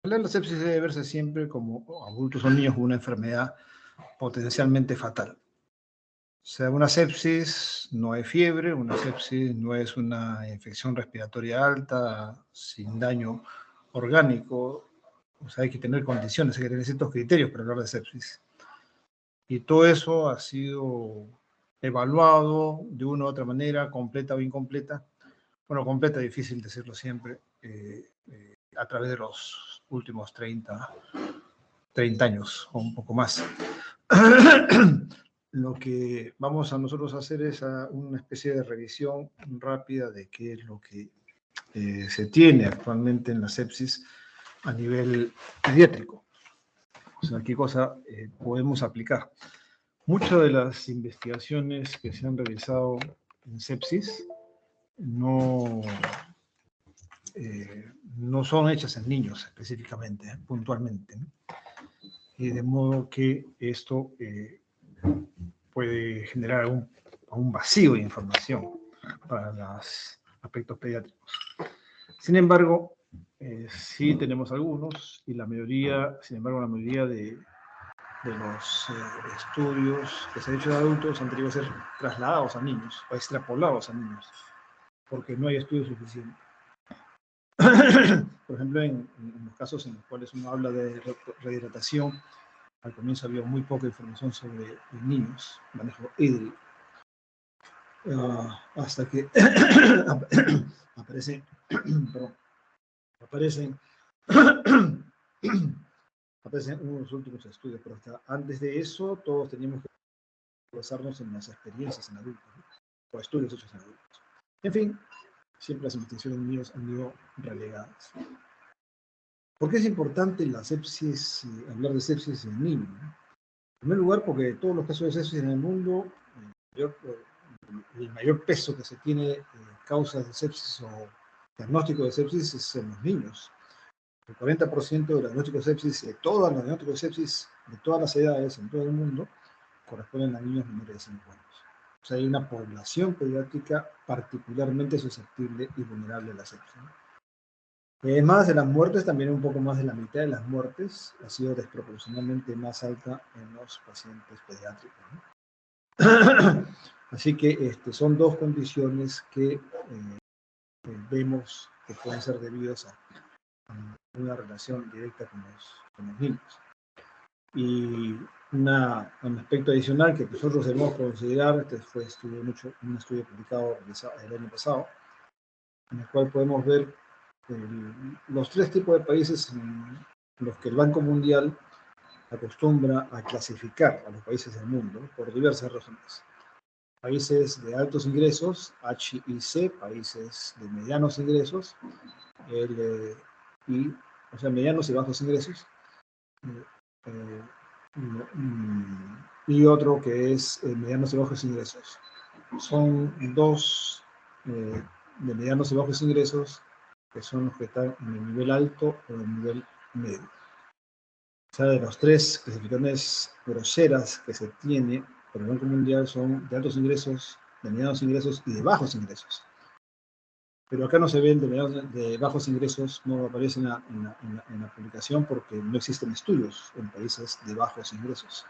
La sepsis debe verse siempre como adultos o niños con una enfermedad potencialmente fatal. O sea, una sepsis no es fiebre, una sepsis no es una infección respiratoria alta, sin daño orgánico. O sea, hay que tener condiciones, hay que tener ciertos criterios para hablar de sepsis. Y todo eso ha sido evaluado de una u otra manera, completa o incompleta. Bueno, completa, difícil decirlo siempre, a través de los últimos 30 años o un poco más. Lo que vamos a nosotros a hacer es una especie de revisión rápida de qué es lo que se tiene actualmente en la sepsis a nivel pediátrico. O sea, qué cosa podemos aplicar. Muchas de las investigaciones que se han realizado en sepsis no son hechas en niños específicamente, puntualmente, ¿no? Y de modo que esto puede generar un vacío de información para los aspectos pediátricos. Sin embargo, sí tenemos algunos, y la mayoría, sin embargo, la mayoría de los estudios que se han hecho de adultos han tenido que ser trasladados a niños o extrapolados a niños, porque no hay estudios suficientes. Por ejemplo, en los casos en los cuales uno habla de rehidratación, al comienzo había muy poca información sobre niños, manejo hídrico, hasta que aparecen unos últimos estudios, pero hasta antes de eso todos teníamos que basarnos en las experiencias en adultos, ¿no? O estudios hechos en adultos. En fin, siempre las investigaciones en niños han ido relegadas. ¿Por qué es importante la sepsis, hablar de sepsis en niños? En primer lugar, porque todos los casos de sepsis en el mundo, el mayor peso que se tiene causas de sepsis o diagnóstico de sepsis es en los niños. El 40% del diagnóstico de sepsis, de todos los diagnósticos de sepsis, de todas las edades en todo el mundo, corresponden a niños menores de 5 años. O sea, hay una población pediátrica particularmente susceptible y vulnerable a la sepsis, ¿no? Además de las muertes, también un poco más de la mitad de las muertes ha sido desproporcionalmente más alta en los pacientes pediátricos, ¿no? Así que son dos condiciones que vemos que pueden ser debidas a una relación directa con los niños. Y un aspecto adicional que nosotros debemos considerar, este fue un estudio publicado el año pasado, en el cual podemos ver los tres tipos de países en los que el Banco Mundial acostumbra a clasificar a los países del mundo por diversas razones. Países de altos ingresos, H y C, países de medianos ingresos, o sea, medianos y bajos ingresos, y otro que es medianos y bajos ingresos. Son dos de medianos y bajos ingresos que son los que están en el nivel alto o en el nivel medio. O sea, de las tres clasificaciones groseras que se tiene por el Banco Mundial son de altos ingresos, de medianos ingresos y de bajos ingresos. Pero acá no se ven de bajos ingresos, no aparecen en la publicación porque no existen estudios en países de bajos ingresos.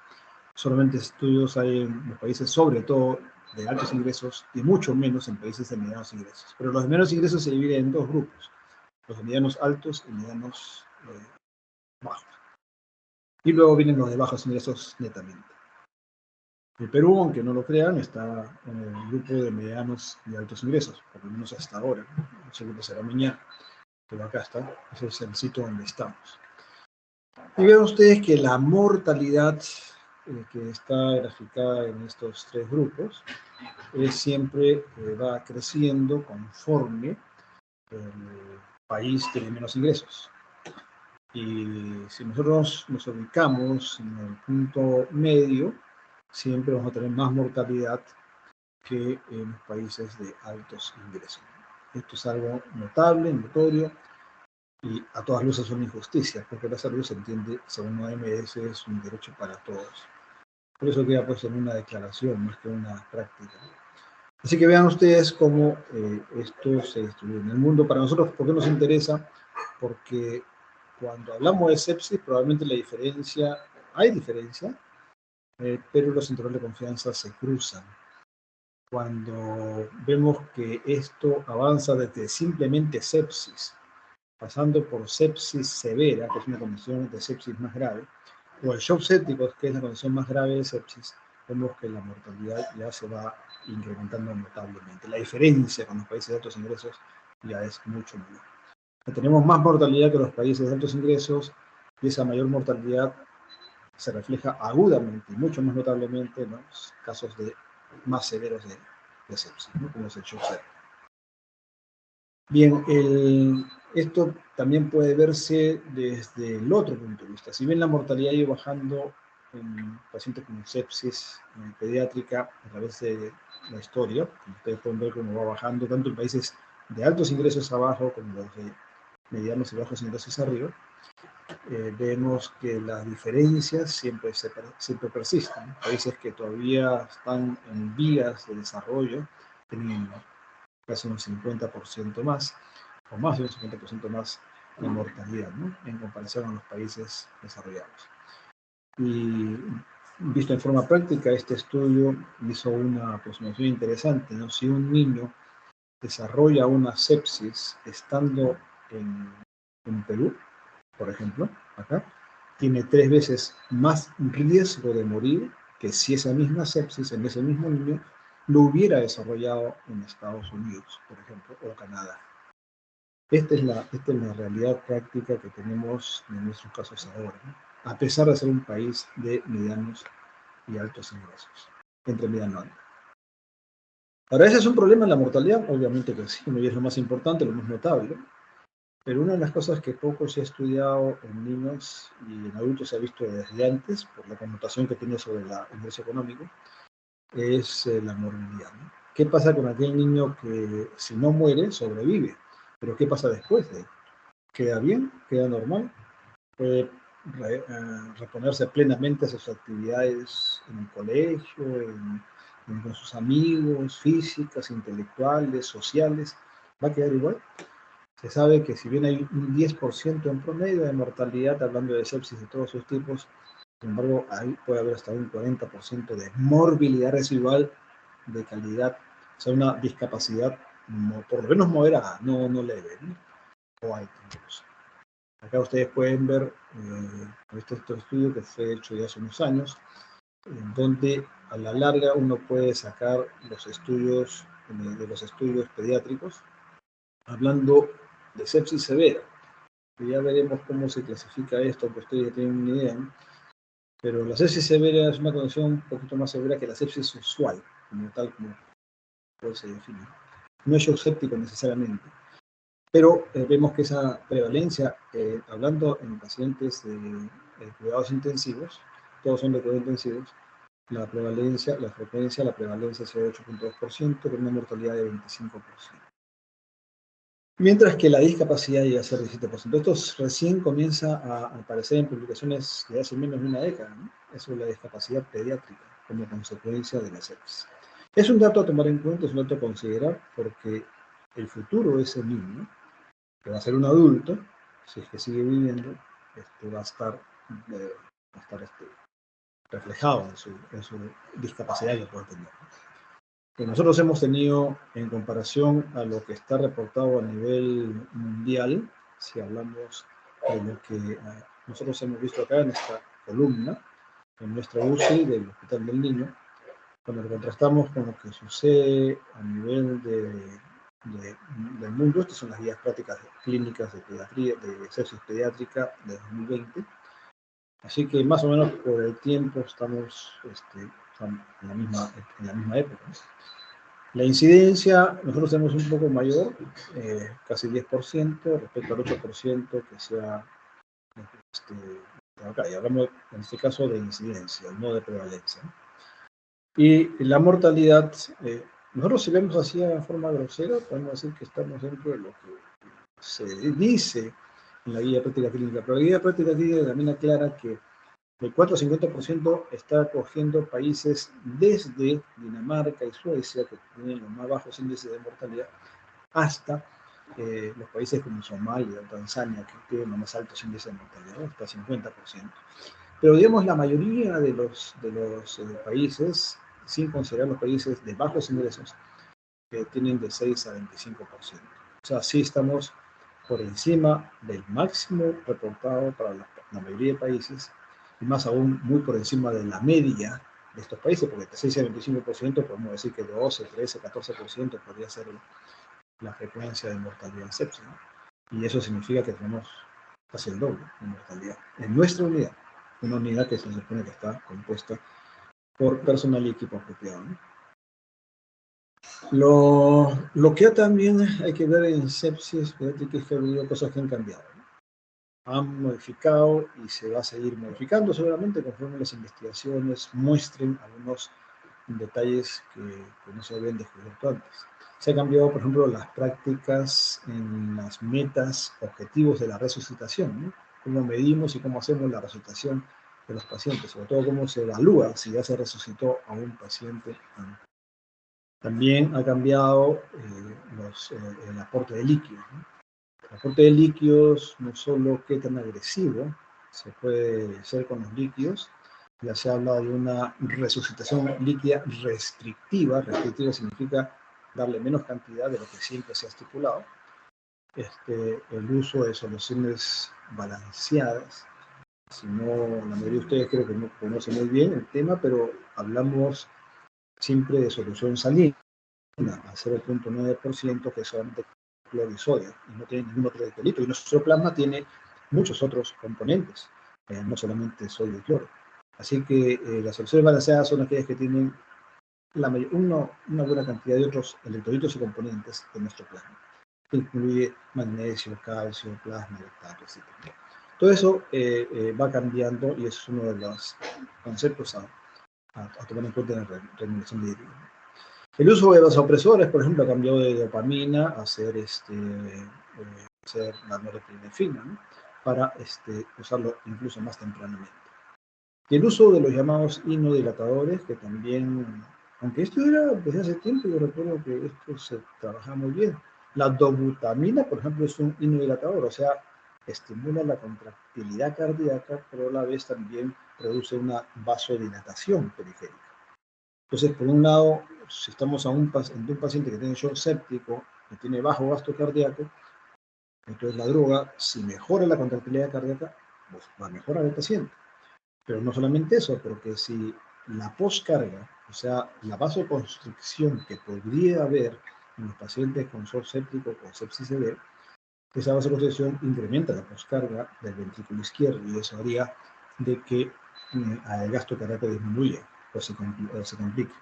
Solamente estudios hay en los países, sobre todo, de altos ingresos y mucho menos en países de medianos ingresos. Pero los de medianos ingresos se dividen en dos grupos, los de medianos altos y medianos bajos. Y luego vienen los de bajos ingresos netamente. El Perú, aunque no lo crean, está en el grupo de medianos y altos ingresos, por lo menos hasta ahora. No sé qué pasará mañana, pero acá está. Ese es el sitio donde estamos. Y vean ustedes que la mortalidad que está graficada en estos tres grupos siempre va creciendo conforme el país tiene menos ingresos. Y si nosotros nos ubicamos en el punto medio, siempre vamos a tener más mortalidad que en los países de altos ingresos. Esto es algo notable, notorio, y a todas luces es una injusticia, porque la salud se entiende, según la OMS, es un derecho para todos. Por eso queda pues en una declaración más que una práctica. Así que vean ustedes cómo esto se distribuye en el mundo. Para nosotros, ¿por qué nos interesa? Porque cuando hablamos de sepsis, probablemente hay diferencia, pero los intervalos de confianza se cruzan. Cuando vemos que esto avanza desde simplemente sepsis, pasando por sepsis severa, que es una condición de sepsis más grave, o el shock séptico, que es la condición más grave de sepsis, vemos que la mortalidad ya se va incrementando notablemente. La diferencia con los países de altos ingresos ya es mucho menor. Tenemos más mortalidad que los países de altos ingresos y esa mayor mortalidad se refleja agudamente y mucho más notablemente en los casos más severos de sepsis, ¿no? Como es el shock séptico. Bien, esto también puede verse desde el otro punto de vista. Si bien la mortalidad ha ido bajando en pacientes con sepsis pediátrica a través de la historia, ustedes pueden ver cómo va bajando tanto en países de altos ingresos abajo como los de medianos y bajos ingresos arriba, vemos que las diferencias siempre persisten. Países que todavía están en vías de desarrollo tienen casi un 50% más, o más de un 50% más de mortalidad, ¿no? En comparación a los países desarrollados. Y visto en forma práctica, este estudio hizo una aproximación interesante, ¿no? Si un niño desarrolla una sepsis estando en Perú, por ejemplo, acá, tiene 3 veces más riesgo de morir que si esa misma sepsis en ese mismo niño lo hubiera desarrollado en Estados Unidos, por ejemplo, o Canadá. Esta es la realidad práctica que tenemos en nuestros casos ahora, ¿no? A pesar de ser un país de medianos y altos ingresos, entre mediano alto. Ahora, ¿ese es un problema en la mortalidad? Obviamente que sí, y es lo más importante, lo más notable. Pero una de las cosas que poco se ha estudiado en niños y en adultos se ha visto desde antes, por la connotación que tiene sobre el ingreso económico, es la morbilidad, ¿no? ¿Qué pasa con aquel niño que si no muere, sobrevive? Pero ¿qué pasa después de él? ¿Queda bien? ¿Queda normal? ¿Puede reponerse plenamente a sus actividades en el colegio, con sus amigos, físicas, intelectuales, sociales? ¿Va a quedar igual? Se sabe que si bien hay un 10% en promedio de mortalidad, hablando de sepsis de todos sus tipos, sin embargo, ahí puede haber hasta un 40% de morbilidad residual de calidad, o sea, una discapacidad por lo menos moderada, no leve, ¿no? O alta incluso. Acá ustedes pueden ver este estudio que fue hecho ya hace unos años, en donde a la larga uno puede sacar los estudios de los estudios pediátricos, hablando de sepsis severa. Y ya veremos cómo se clasifica esto, que ustedes ya tienen una idea, ¿no? Pero la sepsis severa es una condición un poquito más severa que la sepsis usual, como tal como se define. No es shock séptico necesariamente, pero vemos que esa prevalencia, hablando en pacientes de cuidados intensivos, todos son de cuidados intensivos, la prevalencia es de 8.2%, con una mortalidad de 25%. Mientras que la discapacidad llega a ser 17%. Esto recién comienza a aparecer en publicaciones de hace menos de una década, ¿no? Eso es la discapacidad pediátrica como consecuencia de la sepsis. Es un dato a tomar en cuenta, es un dato a considerar, porque el futuro de ese niño, que va a ser un adulto, si es que sigue viviendo, va a estar reflejado en su discapacidad que puede tener. Que nosotros hemos tenido, en comparación a lo que está reportado a nivel mundial, si hablamos de lo que nosotros hemos visto acá en esta columna, en nuestra UCI del Hospital del Niño, cuando lo contrastamos con lo que sucede a nivel del mundo, estas son las guías prácticas clínicas de pediatría, de sepsis pediátrica de 2020, así que más o menos por el tiempo estamos en la misma época, ¿no? La incidencia, nosotros tenemos un poco mayor, casi 10% respecto al 8% que sea acá. Y hablamos en este caso de incidencia, no de prevalencia, ¿no? Y la mortalidad, nosotros si vemos así en forma grosera, podemos decir que estamos dentro de lo que se dice en la guía práctica clínica, pero la guía práctica clínica también aclara que el 4 al 50% está cogiendo países desde Dinamarca y Suecia, que tienen los más bajos índices de mortalidad, hasta los países como Somalia o Tanzania, que tienen los más altos índices de mortalidad, hasta 50%. Pero digamos, la mayoría de los países, sin considerar los países de bajos ingresos, tienen de 6 a 25%. O sea, sí estamos por encima del máximo reportado para la mayoría de países, y más aún muy por encima de la media de estos países, porque de 6 a 25% podemos decir que 12, 13, 14% podría ser la frecuencia de mortalidad en sepsis, ¿no? Y eso significa que tenemos casi el doble de mortalidad en nuestra unidad, una unidad que se supone que está compuesta por personal y equipo apropiado, ¿no? Lo que también hay que ver en sepsis, fíjate que ha habido cosas que han cambiado, ¿no? Han modificado y se va a seguir modificando seguramente conforme las investigaciones muestren algunos detalles que no se habían descubierto antes. Se han cambiado, por ejemplo, las prácticas en las metas, objetivos de la resucitación, ¿no? Cómo medimos y cómo hacemos la resucitación de los pacientes, sobre todo cómo se evalúa si ya se resucitó a un paciente antes. También ha cambiado el aporte de líquidos, ¿no? El aporte de líquidos, no solo qué tan agresivo se puede hacer con los líquidos, ya se habla de una resucitación líquida restrictiva. Restrictiva significa darle menos cantidad de lo que siempre se ha estipulado. El uso de soluciones balanceadas. Si no, la mayoría de ustedes creo que no conocen muy bien el tema, pero hablamos siempre de solución salina a 0.9%, que es solamente cloro y sodio, y no tiene ningún otro electrolito. Y nuestro plasma tiene muchos otros componentes, no solamente sodio y cloro. Así que las soluciones balanceadas son aquellas que tienen una buena cantidad de otros electrolitos y componentes de nuestro plasma, que incluye magnesio, calcio, plasma, lactato, etc. Todo eso va cambiando y es uno de los conceptos a tomar en cuenta en la remediación de hídrico. El uso de vasopresores, por ejemplo, ha cambiado de dopamina a ser la norepinefrina, ¿no? Para usarlo incluso más tempranamente. Y el uso de los llamados inmunodilatadores, que también, aunque esto era desde hace tiempo, yo recuerdo que esto se trabaja muy bien. La dobutamina, por ejemplo, es un inmunodilatador, o sea, estimula la contractilidad cardíaca, pero a la vez también produce una vasodilatación periférica. Entonces, por un lado, si estamos ante un paciente que tiene shock séptico, que tiene bajo gasto cardíaco, entonces la droga, si mejora la contractilidad cardíaca, pues va a mejorar el paciente. Pero no solamente eso, porque si la poscarga, o sea, la vasoconstricción que podría haber en los pacientes con shock séptico o sepsis severa, esa vasoconstricción incrementa la poscarga del ventrículo izquierdo y eso haría de que el gasto cardíaco disminuya o se complique.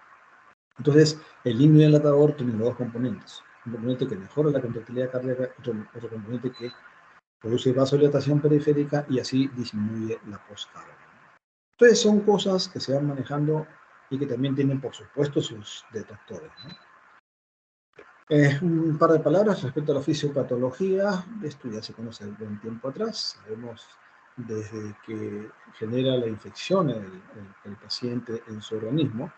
Entonces, el inmunodilatador tiene los dos componentes. Un componente que mejora la contractilidad cardíaca, otro componente que produce vasodilatación periférica y así disminuye la poscarga. Entonces, son cosas que se van manejando y que también tienen, por supuesto, sus detractores, ¿no? Un par de palabras respecto a la fisiopatología. Esto ya se conoce de buen tiempo atrás. Sabemos desde que genera la infección el paciente en su organismo,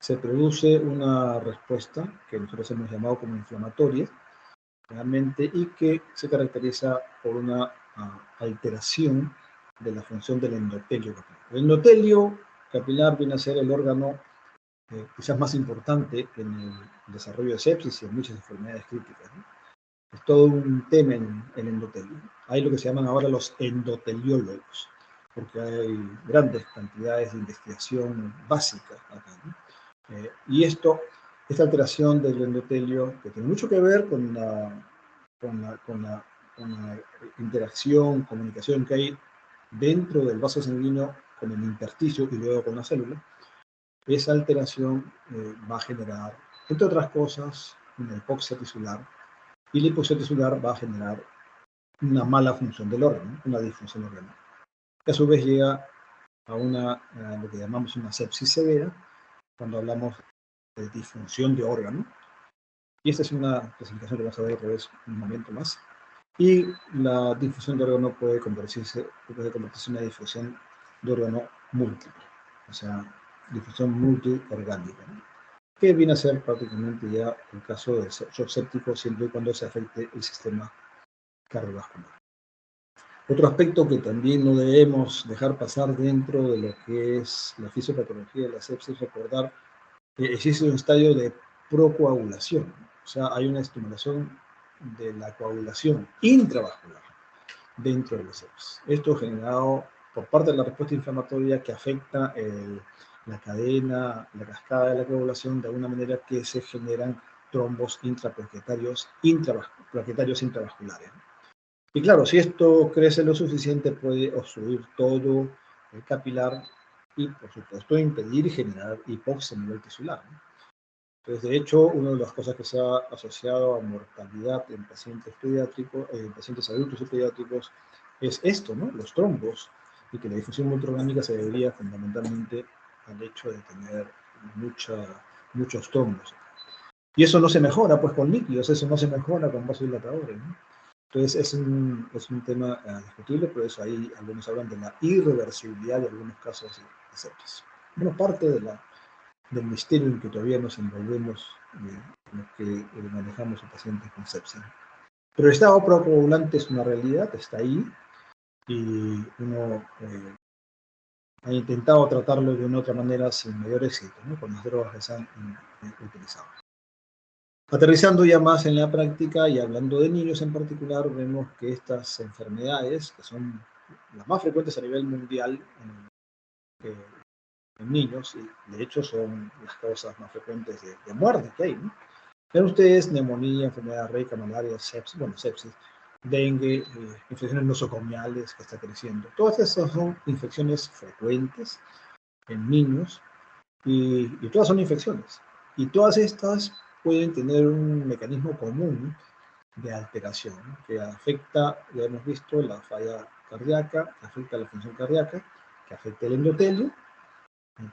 se produce una respuesta que nosotros hemos llamado como inflamatoria, realmente, y que se caracteriza por una alteración de la función del endotelio capilar. El endotelio capilar viene a ser el órgano quizás más importante en el desarrollo de sepsis y en muchas enfermedades críticas, ¿no? Es todo un tema en el endotelio. Hay lo que se llaman ahora los endoteliólogos, porque hay grandes cantidades de investigación básica acá, ¿no? Y esta alteración del endotelio, que tiene mucho que ver con la interacción, comunicación que hay dentro del vaso sanguíneo con el intersticio y luego con la célula, esa alteración va a generar, entre otras cosas, una hipoxia tisular, y la hipoxia tisular va a generar una mala función del órgano, una disfunción orgánica, que a su vez llega a lo que llamamos una sepsis severa, cuando hablamos de disfunción de órgano. Y esta es una clasificación que vamos a ver otra vez un momento más. Y la disfunción de órgano puede convertirse en una disfunción de órgano múltiple, o sea, disfunción multiorgánica, ¿no? que viene a ser prácticamente ya el caso del shock séptico siempre y cuando se afecte el sistema cardiovascular. Otro aspecto que también no debemos dejar pasar dentro de lo que es la fisiopatología de la sepsis, recordar que existe un estadio de procoagulación, o sea, hay una estimulación de la coagulación intravascular dentro de la sepsis. Esto generado por parte de la respuesta inflamatoria que afecta la cadena, la cascada de la coagulación, de alguna manera que se generan trombos intraplaquetarios intravasculares. Y claro, si esto crece lo suficiente, puede obstruir todo el capilar y, por supuesto, impedir y generar hipoxia a nivel tisular, ¿no? Entonces, de hecho, una de las cosas que se ha asociado a mortalidad en pacientes pediátricos, en pacientes adultos y pediátricos, es esto, ¿no? Los trombos, y que la difusión multiorgánica se debería fundamentalmente al hecho de tener muchos trombos. Y eso no se mejora, pues, con líquidos, eso no se mejora con vasodilatadores, ¿no? Entonces, es un tema discutible, por eso ahí algunos hablan de la irreversibilidad de algunos casos de sepsis. Bueno, parte del misterio en que todavía nos envolvemos, en lo que manejamos a pacientes con sepsis. Pero el estado procoagulante es una realidad, está ahí, y uno ha intentado tratarlo de una otra manera sin mayor éxito, ¿no? Con las drogas que se han utilizado. Aterrizando ya más en la práctica y hablando de niños en particular, vemos que estas enfermedades, que son las más frecuentes a nivel mundial en niños, y de hecho son las causas más frecuentes de muerte que hay, ¿no? Ven ustedes neumonía, enfermedad rica, malaria, sepsis, dengue, infecciones nosocomiales que está creciendo. Todas estas son infecciones frecuentes en niños y todas son infecciones. Y todas estas pueden tener un mecanismo común de alteración, ¿no? Que afecta, ya hemos visto, la falla cardíaca, que afecta la función cardíaca, que afecta el endotelio,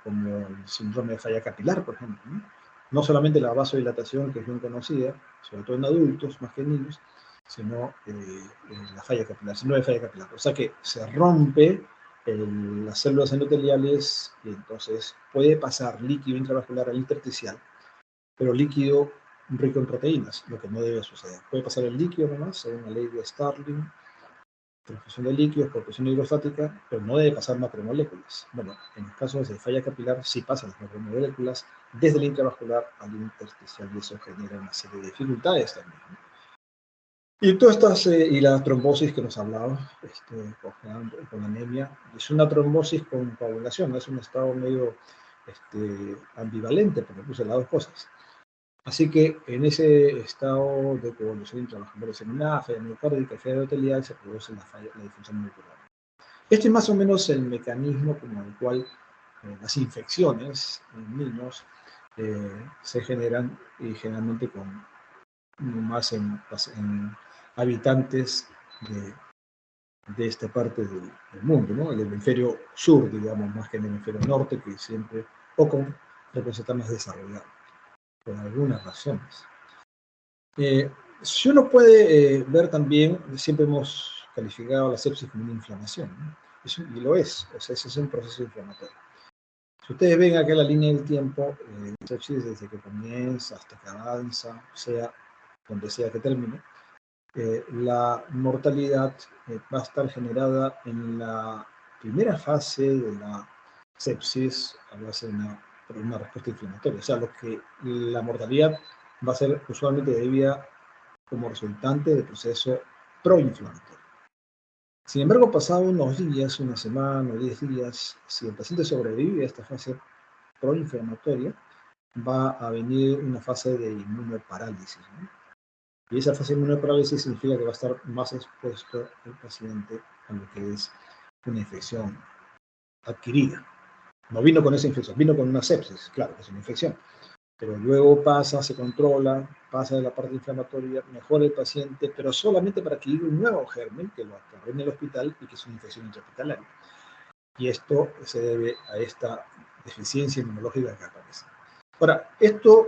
como el síndrome de falla capilar, por ejemplo, ¿no? No solamente la vasodilatación, que es bien conocida, sobre todo en adultos más que en niños, sino la falla capilar, síndrome de falla capilar. O sea que se rompe las células endoteliales y entonces puede pasar líquido intravascular al intersticial, pero líquido rico en proteínas, lo que no debe suceder. Puede pasar el líquido nomás, según la ley de Starling, transfusión de líquidos por presión hidrostática, pero no debe pasar macromoléculas. Bueno, en los casos de falla capilar sí pasan las macromoléculas desde el intravascular al intersticial y eso genera una serie de dificultades también, ¿no? Y todas estas, y la trombosis que nos hablaba, con anemia, es una trombosis con coagulación, es un estado medio ambivalente, porque puse las dos cosas. Así que en ese estado de coagulación intravascular diseminada, falla miocárdica y falla endotelial, se produce la disfunción muscular. Este es más o menos el mecanismo como el cual las infecciones en niños se generan y generalmente con más en habitantes de esta parte del mundo, ¿no? El hemisferio sur, digamos, más que en el hemisferio norte, que siempre, o con frecuencia está más desarrollado, por algunas razones. Si uno puede ver también, siempre hemos calificado la sepsis como una inflamación, ¿no? Y lo es, o sea, ese es un proceso inflamatorio. Si ustedes ven acá la línea del tiempo, sepsis desde que comienza hasta que avanza, sea donde sea que termine, la mortalidad va a estar generada en la primera fase de la sepsis a base de una respuesta inflamatoria. O sea, la mortalidad va a ser usualmente debida como resultante del proceso proinflamatorio. Sin embargo, pasado unos días, una semana o 10 días, si el paciente sobrevive a esta fase proinflamatoria, va a venir una fase de inmunoparálisis, ¿no? Y esa fase de inmunoparálisis significa que va a estar más expuesto el paciente a lo que es una infección adquirida. No vino con esa infección, vino con una sepsis, claro, es una infección. Pero luego pasa, se controla, pasa de la parte inflamatoria, mejora el paciente, pero solamente para adquirir un nuevo germen que lo agarró en el hospital y que es una infección intrahospitalaria. Y esto se debe a esta deficiencia inmunológica que aparece. Ahora, esto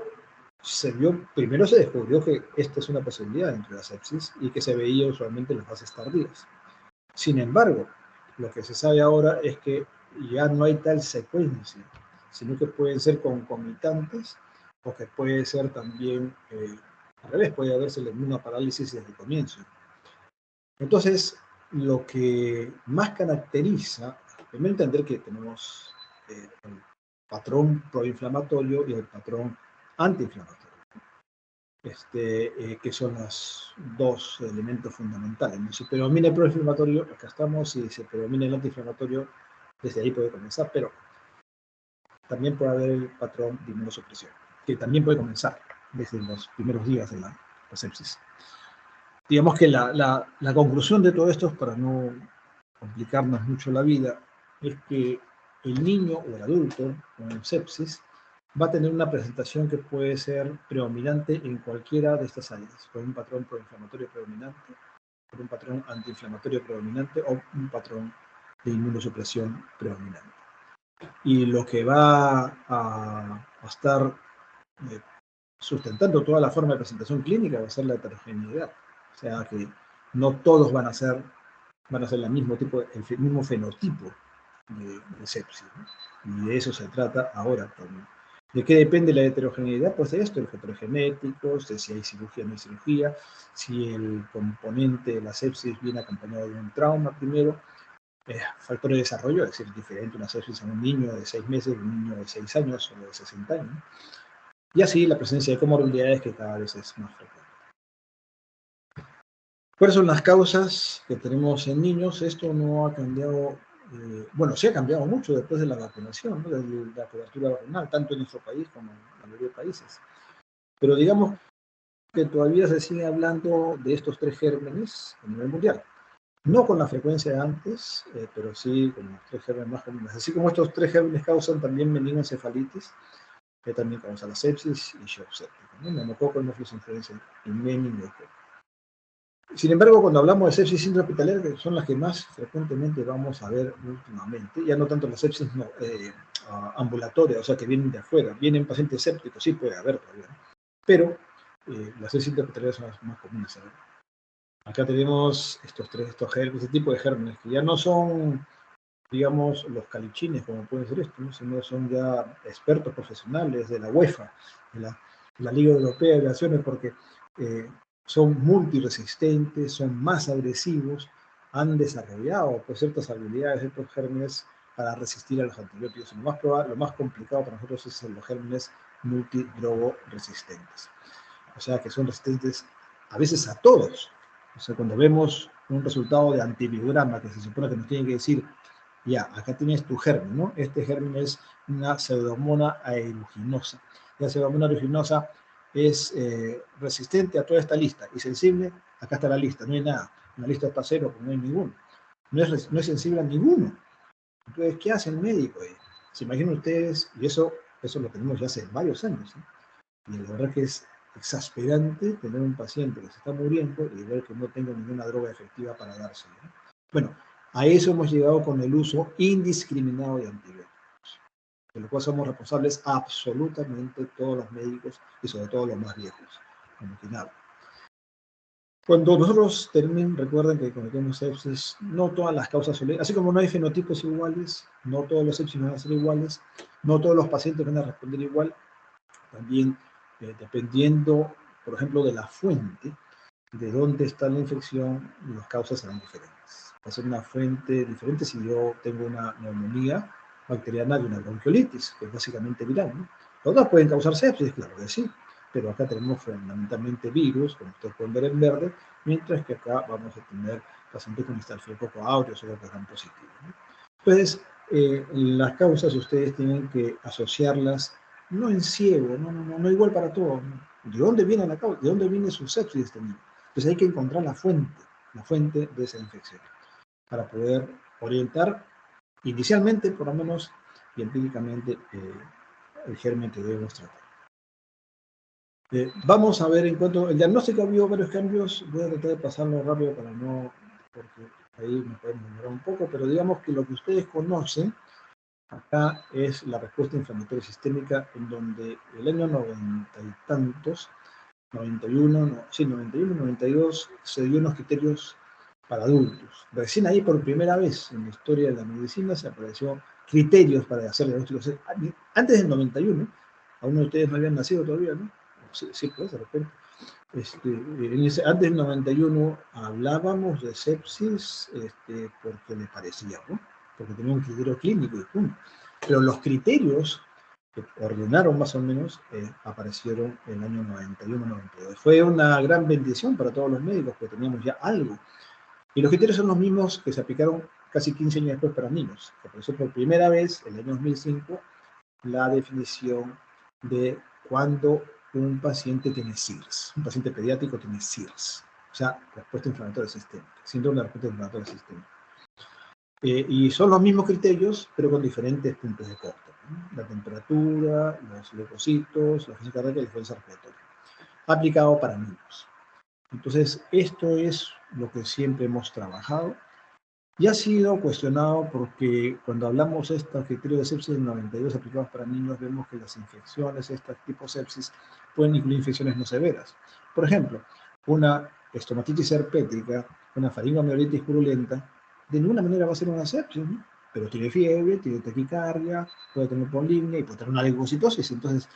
primero se descubrió que esta es una posibilidad dentro de la sepsis y que se veía usualmente en las fases tardías. Sin embargo, lo que se sabe ahora es que ya no hay tal secuencia, sino que pueden ser concomitantes o que puede ser también, al revés, puede haberse la inmunoparálisis desde el comienzo. Entonces, lo que más caracteriza, primero entender que tenemos el patrón proinflamatorio y el patrón antiinflamatorio, que son los dos elementos fundamentales, ¿no? Si predomina el proinflamatorio, acá estamos, si se predomina el antiinflamatorio, desde ahí puede comenzar, pero también puede haber el patrón de inmunosupresión, que también puede comenzar desde los primeros días de la sepsis. Digamos que la conclusión de todo esto, para no complicarnos mucho la vida, es que el niño o el adulto con sepsis va a tener una presentación que puede ser predominante en cualquiera de estas áreas, con un patrón proinflamatorio predominante, con un patrón antiinflamatorio predominante o un patrón de inmunosupresión predominante. Y lo que va a estar sustentando toda la forma de presentación clínica va a ser la heterogeneidad. O sea que no todos van a ser el mismo fenotipo de sepsis, ¿no? Y de eso se trata ahora también. ¿De qué depende la heterogeneidad? Pues de esto, el factores genéticos, de si hay cirugía o no hay cirugía, si el componente de la sepsis viene acompañado de un trauma primero, factores de desarrollo, es decir, diferente una sepsis en un niño de 6 meses, un niño de 6 años o de 60 años, ¿no? Y así la presencia de comorbilidades que cada vez es más frecuente. ¿Cuáles son las causas que tenemos en niños? Esto no ha cambiado, bueno, sí ha cambiado mucho después de la vacunación, ¿no? De la cobertura vacunal, tanto en nuestro país como en la mayoría de países. Pero digamos que todavía se sigue hablando de estos 3 gérmenes a nivel mundial. No con la frecuencia de antes, pero sí con los 3 gérmenes más comunes. Así como estos 3 gérmenes causan también meningoencefalitis, que también causa la sepsis y shock séptico, ¿no? Neumococo, hemófilos influenza y meningococo. Sin embargo, cuando hablamos de sepsis intrahospitalaria, que son las que más frecuentemente vamos a ver últimamente, ya no tanto la sepsis ambulatoria, o sea, que vienen de afuera, vienen pacientes sépticos, sí puede haber todavía, ¿no? Pero las sepsis intrahospitalarias son las más comunes. ¿Sabes? Acá tenemos estos gérmenes, este tipo de gérmenes, que ya no son, digamos, los calichines, como pueden ser estos, ¿no? Sino son ya expertos profesionales de la UEFA, de la Liga Europea de Naciones, porque son multiresistentes, son más agresivos, han desarrollado pues, ciertas habilidades estos gérmenes para resistir a los antibióticos. Lo más complicado para nosotros es los gérmenes multidrogoresistentes. O sea que son resistentes a veces a todos. O sea, cuando vemos un resultado de antibiograma que se supone que nos tiene que decir, ya, acá tienes tu germen, ¿no? Este germen es una pseudomonas aeruginosa. La pseudomonas aeruginosa es resistente a toda esta lista y sensible, acá está la lista, no hay nada. La lista está cero, porque no hay ninguno. No es sensible a ninguno. Entonces, ¿qué hace el médico? Se imaginan ustedes, y eso lo tenemos ya hace varios años, ¿no? Y la verdad que es exasperante tener un paciente que se está muriendo y ver que no tenga ninguna droga efectiva para dárselo, ¿no? Bueno, a eso hemos llegado con el uso indiscriminado de antibióticos, de lo cual somos responsables absolutamente todos los médicos y sobre todo los más viejos, como quien habla. Cuando nosotros recuerden que cometemos sepsis, no todas las causas son, así como no hay fenotipos iguales, no todos los sepsis van a ser iguales, no todos los pacientes van a responder igual, también dependiendo, por ejemplo, de la fuente, de dónde está la infección, las causas serán diferentes. Va a ser una fuente diferente si yo tengo una neumonía bacteriana de una bronquiolitis, que es básicamente viral, ¿no? Todas pueden causar sepsis, claro que sí, pero acá tenemos fundamentalmente virus, como ustedes pueden ver en verde, mientras que acá vamos a tener pacientes con Staphylococcus aureus o que dan positivo, ¿no? Entonces, las causas ustedes tienen que asociarlas no en ciego, no igual para todos, ¿no? ¿De dónde viene la causa? ¿De dónde viene su sepsis de este niño? Pues hay que encontrar la fuente de esa infección, para poder orientar inicialmente, por lo menos, y empíricamente, el germen que debemos tratar. Vamos a ver en cuanto al diagnóstico, ha habido varios cambios, voy a tratar de pasarlo rápido para no, porque ahí me podemos demorar un poco, pero digamos que lo que ustedes conocen acá es la respuesta inflamatoria sistémica, en donde el año 90 y tantos, 91, 92, se dio unos criterios para adultos. Recién ahí, por primera vez en la historia de la medicina, se apareció criterios para hacer diagnósticos. Antes del 91, Aún ustedes no habían nacido todavía, ¿no? Sí, sí, pues, de repente. Antes del 91 hablábamos de sepsis porque le parecía, ¿no? Porque tenía un criterio clínico y punto. Pero los criterios que ordenaron más o menos aparecieron en el año 91-92. Fue una gran bendición para todos los médicos, porque teníamos ya algo. Y los criterios son los mismos que se aplicaron casi 15 años después para niños. Apareció por primera vez, en el año 2005, la definición de cuando un paciente tiene SIRS. Un paciente pediátrico tiene SIRS. O sea, respuesta inflamatoria sistémica. Síndrome de respuesta inflamatoria sistémica. Y son los mismos criterios, pero con diferentes puntos de corte, ¿no? La temperatura, los leucocitos, la frecuencia cardíaca y la frecuencia respiratoria. Aplicado para niños. Entonces, esto es lo que siempre hemos trabajado y ha sido cuestionado porque cuando hablamos de estos criterios de sepsis del 92 aplicados para niños, vemos que las infecciones, este tipo de sepsis, pueden incluir infecciones no severas. Por ejemplo, una estomatitis herpética, una faringoamielitis purulenta, de ninguna manera va a ser una sepsis, ¿no? Pero tiene fiebre, tiene taquicardia, puede tener polimnia y puede tener una leucocitosis, entonces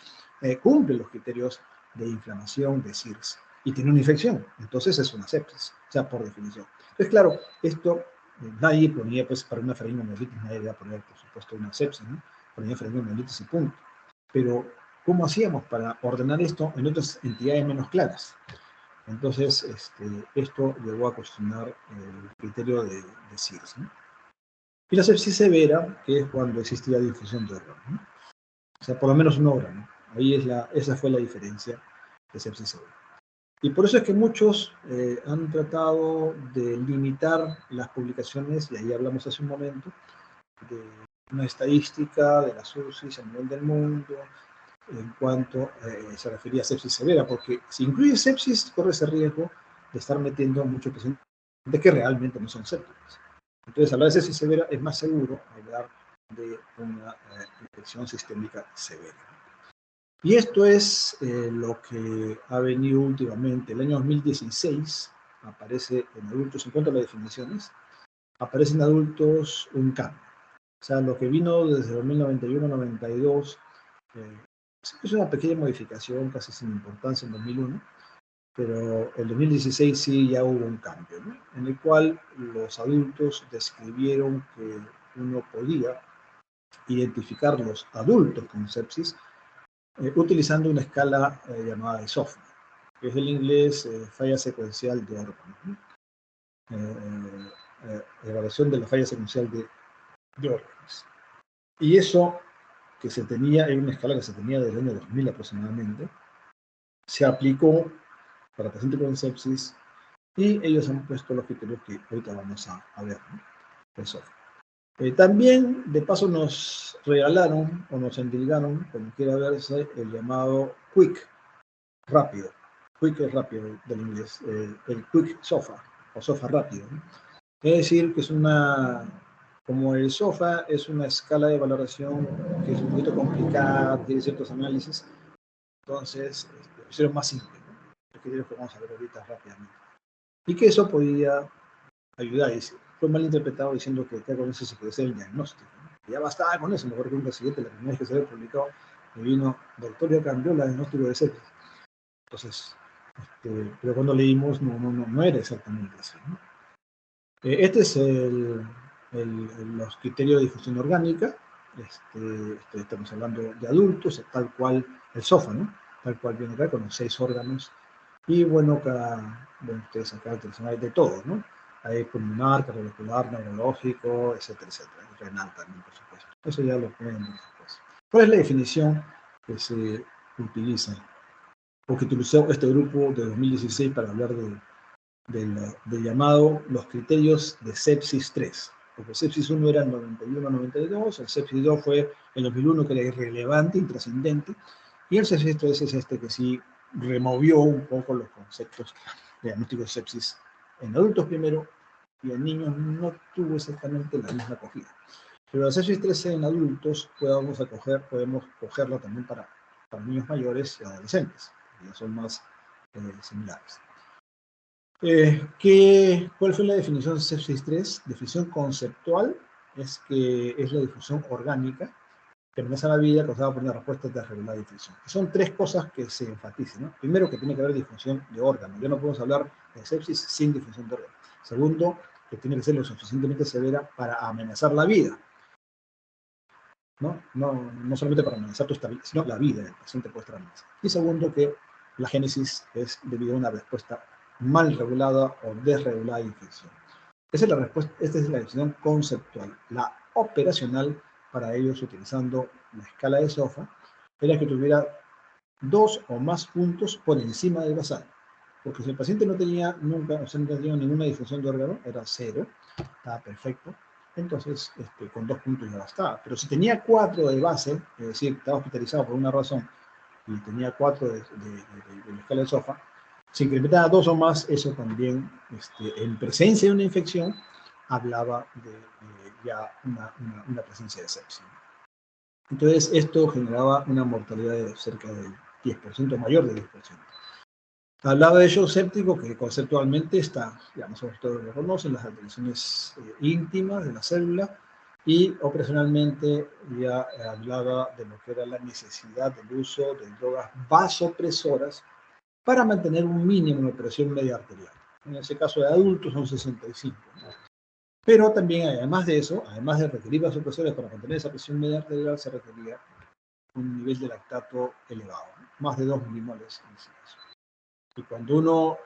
cumple los criterios de inflamación de SIRS y tiene una infección, entonces es una sepsis, o sea, por definición. Entonces, claro, esto nadie ponía, pues, para una faringoamielitis, nadie iba a poner, por supuesto, una sepsis, ¿no? Ponía faringoamielitis y punto. Pero, ¿cómo hacíamos para ordenar esto en otras entidades menos claras? Entonces, esto llevó a cuestionar el criterio de SIRS, ¿no? Y la sepsis severa, que es cuando existía difusión de órganos, ¿no? O sea, por lo menos un órgano. Ahí esa fue la diferencia de sepsis severa. Y por eso es que muchos han tratado de limitar las publicaciones, y ahí hablamos hace un momento, de una estadística de las UCIs a nivel del mundo, en cuanto se refería a sepsis severa, porque si incluye sepsis, corre ese riesgo de estar metiendo a muchos pacientes que realmente no son sépticos. Entonces, hablar de sepsis severa es más seguro hablar de una infección sistémica severa. Y esto es lo que ha venido últimamente. El año 2016 aparece en adultos, en cuanto a las definiciones, aparece en adultos un cambio. O sea, lo que vino desde 2091-92 es una pequeña modificación, casi sin importancia en 2001, pero en 2016 sí ya hubo un cambio, ¿no? En el cual los adultos describieron que uno podía identificar los adultos con sepsis utilizando una escala llamada de SOFA, que es el inglés falla secuencial de órganos, ¿no? Evaluación de la falla secuencial de órganos. Y eso que se tenía, en una escala que se tenía desde el año 2000 aproximadamente, se aplicó para pacientes con sepsis y ellos han puesto los criterios que ahorita vamos a ver, ¿no? El SOFA. También, de paso, nos regalaron o nos endilgaron, como quiera verse, el llamado Quick, rápido. Quick es rápido del inglés, el Quick SOFA o SOFA rápido, ¿no? Es decir, que es como el SOFA es una escala de valoración que es un poquito complicada, tiene ciertos análisis, entonces lo hicieron más simple, ¿no? Los criterios que vamos a ver ahorita rápidamente. Y que eso podía ayudar, y fue mal interpretado diciendo que con eso se puede hacer el diagnóstico, ¿no? Y ya bastaba con eso, mejor que un siguiente, la primera vez que se había publicado, me vino, doctor, ya cambió el diagnóstico de sepsis. Entonces, pero cuando leímos no era exactamente así, ¿no? Este es los criterios de difusión orgánica. Estamos hablando de adultos, tal cual el SOFA, ¿no? Tal cual viene acá con los 6 órganos. Y bueno, ustedes acá hay de todo, ¿no? Hay pulmonar, cardiovascular, neurológico, etcétera, etcétera. Renal también, por supuesto. Eso ya lo pueden ver después. ¿Cuál es la definición que se utiliza o que utilizó este grupo de 2016 para hablar del llamado los criterios de sepsis 3? Porque sepsis 1 era en 91-92, el sepsis 2 fue en 2001, que era irrelevante, intrascendente, y el sepsis 3 es este que sí removió un poco los conceptos de diagnóstico de sepsis en adultos primero, y en niños no tuvo exactamente la misma acogida. Pero la sepsis 3 en adultos podemos cogerlo también para niños mayores y adolescentes, que ya son más similares. ¿Cuál fue la definición de sepsis 3? Definición conceptual es que es la difusión orgánica que amenaza la vida causada por una respuesta desregulada de infección. Son tres cosas que se enfatizan, ¿no? Primero, que tiene que haber disfunción de órganos. Ya no podemos hablar de sepsis sin disfunción de órganos. Segundo, que tiene que ser lo suficientemente severa para amenazar la vida. No solamente para amenazar tu estabilidad, sino la vida del paciente puede estar amenazada. Y segundo, que la génesis es debido a una respuesta mal regulada o desregulada de infección. Esa es la definición conceptual. La operacional, para ellos, utilizando la escala de SOFA, era que tuviera 2 o más puntos por encima del basal. Porque si el paciente no tenía nunca, o sea, no tenía ninguna disfunción de órgano, era 0, estaba perfecto, entonces con 2 puntos ya bastaba. Pero si tenía 4 de base, es decir, estaba hospitalizado por una razón, y tenía 4 de la escala de SOFA, si incrementaba 2 o más, eso también, en presencia de una infección, hablaba de ya una presencia de sepsis. Entonces, esto generaba una mortalidad de cerca del 10%, mayor del 10%. Hablaba de shock séptico, que conceptualmente está, ya nosotros todos lo conocen, las alteraciones íntimas de la célula, y operacionalmente ya hablaba de lo que era la necesidad del uso de drogas vasopresoras para mantener un mínimo de presión media arterial. En ese caso de adultos son 65. Pero también, además de eso, además de requerir vasopresores para mantener esa presión media arterial, se requería un nivel de lactato elevado, ¿no? Más de 2 milimoles en ese caso. Y cuando uno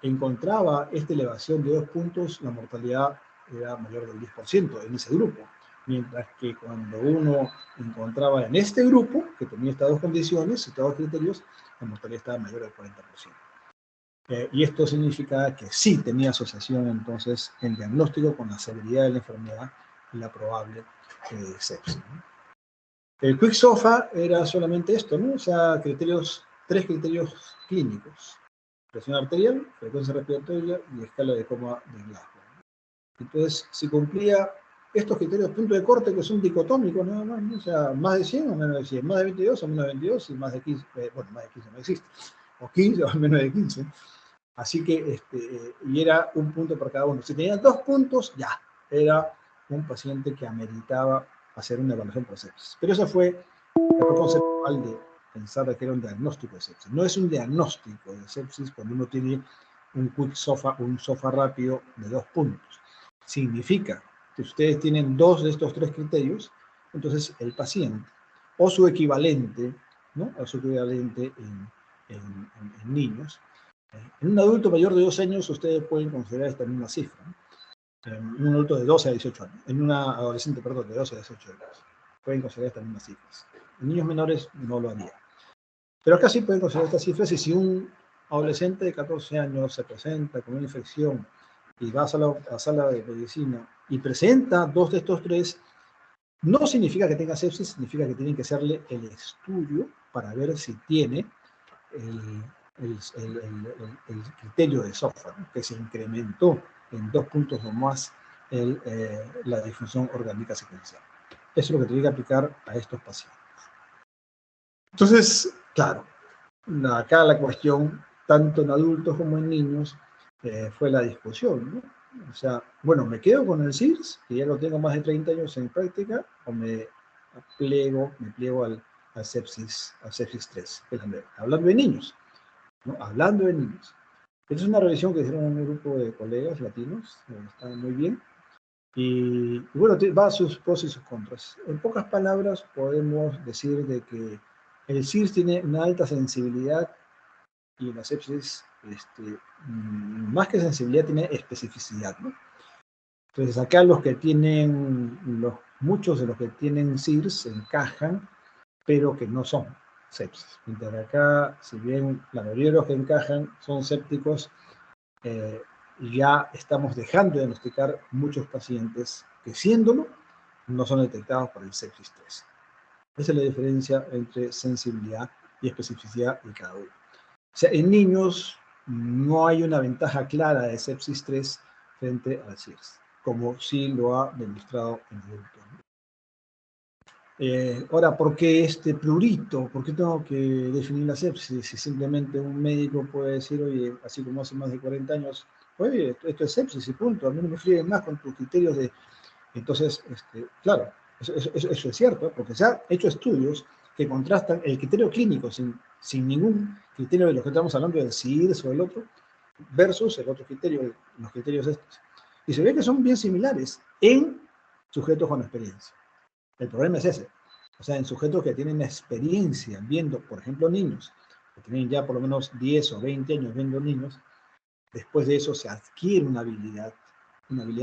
encontraba esta elevación de 2 puntos, la mortalidad era mayor del 10% en ese grupo. Mientras que cuando uno encontraba en este grupo, que tenía estas dos condiciones, estos dos criterios, la mortalidad estaba mayor del 40%. Y esto significa que sí tenía asociación entonces el diagnóstico con la severidad de la enfermedad y la probable sepsis, ¿no? El Quick SOFA era solamente esto, ¿no? O sea, tres criterios clínicos: presión arterial, frecuencia respiratoria y escala de coma de Glasgow. Entonces, si cumplía estos criterios, punto de corte, que son dicotómicos nada más, ¿no? O sea, más de 100 o menos de 100, más de 22 o menos de 22, y más de 15, bueno, más de 15 no existe, o 15 o menos de 15. Así que, y era un punto por cada uno. Si tenía 2 puntos, ya, era un paciente que ameritaba hacer una evaluación por sepsis. Pero eso fue el conceptual de pensar que era un diagnóstico de sepsis. No es un diagnóstico de sepsis cuando uno tiene un quick SOFA, un SOFA rápido de 2 puntos. Significa que ustedes tienen 2 de estos 3 criterios, entonces el paciente, o su equivalente, ¿no? O su equivalente en niños. En un adulto mayor de 2 años, ustedes pueden considerar esta misma cifra, ¿no? En un adulto de 12 a 18 años. En una adolescente, perdón, de 12 a 18 años. Pueden considerar estas mismas cifras. En niños menores no lo haría. Pero acá sí pueden considerar estas cifras, y si un adolescente de 14 años se presenta con una infección y va a la sala de medicina y presenta 2 de estos 3, no significa que tenga sepsis, significa que tienen que hacerle el estudio para ver si tiene el criterio de SOFA, ¿no? Que se incrementó en 2 puntos o más la disfunción orgánica secuencial. Eso es lo que tiene que aplicar a estos pacientes. Entonces, claro, acá la cuestión, tanto en adultos como en niños, fue la discusión, ¿no? O sea, bueno, ¿me quedo con el CIRS, que ya lo tengo más de 30 años en práctica, o me pliego al sepsis 3? Hablando de niños, ¿no? Hablando de niños. Esta es una revisión que hicieron un grupo de colegas latinos, están muy bien. Y bueno, va a sus pros y sus contras. En pocas palabras, podemos decir de que el CIRS tiene una alta sensibilidad, y la sepsis, más que sensibilidad, tiene especificidad, ¿no? Entonces, acá muchos de los que tienen CIRS encajan, pero que no son sepsis. Mientras que acá, si bien la mayoría de los que encajan son sépticos, ya estamos dejando de diagnosticar muchos pacientes que, siéndolo, no son detectados por el sepsis 3. Esa es la diferencia entre sensibilidad y especificidad de cada uno. O sea, en niños no hay una ventaja clara de sepsis 3 frente al CIRS, como sí lo ha demostrado en adultos. Ahora, ¿por qué este prurito? ¿Por qué tengo que definir la sepsis? Si simplemente un médico puede decir, oye, así como hace más de 40 años, oye, esto es sepsis y punto, a mí no me frieguen más con tus criterios de... Entonces, claro, Eso es cierto, porque se han hecho estudios que contrastan el criterio clínico sin ningún criterio de lo que estamos hablando del CIRS o el otro, versus el otro criterio, los criterios estos. Y se ve que son bien similares en sujetos con experiencia. El problema es ese. O sea, en sujetos que tienen experiencia viendo, por ejemplo, niños, que tienen ya por lo menos 10 o 20 años viendo niños, después de eso se adquiere una habilidad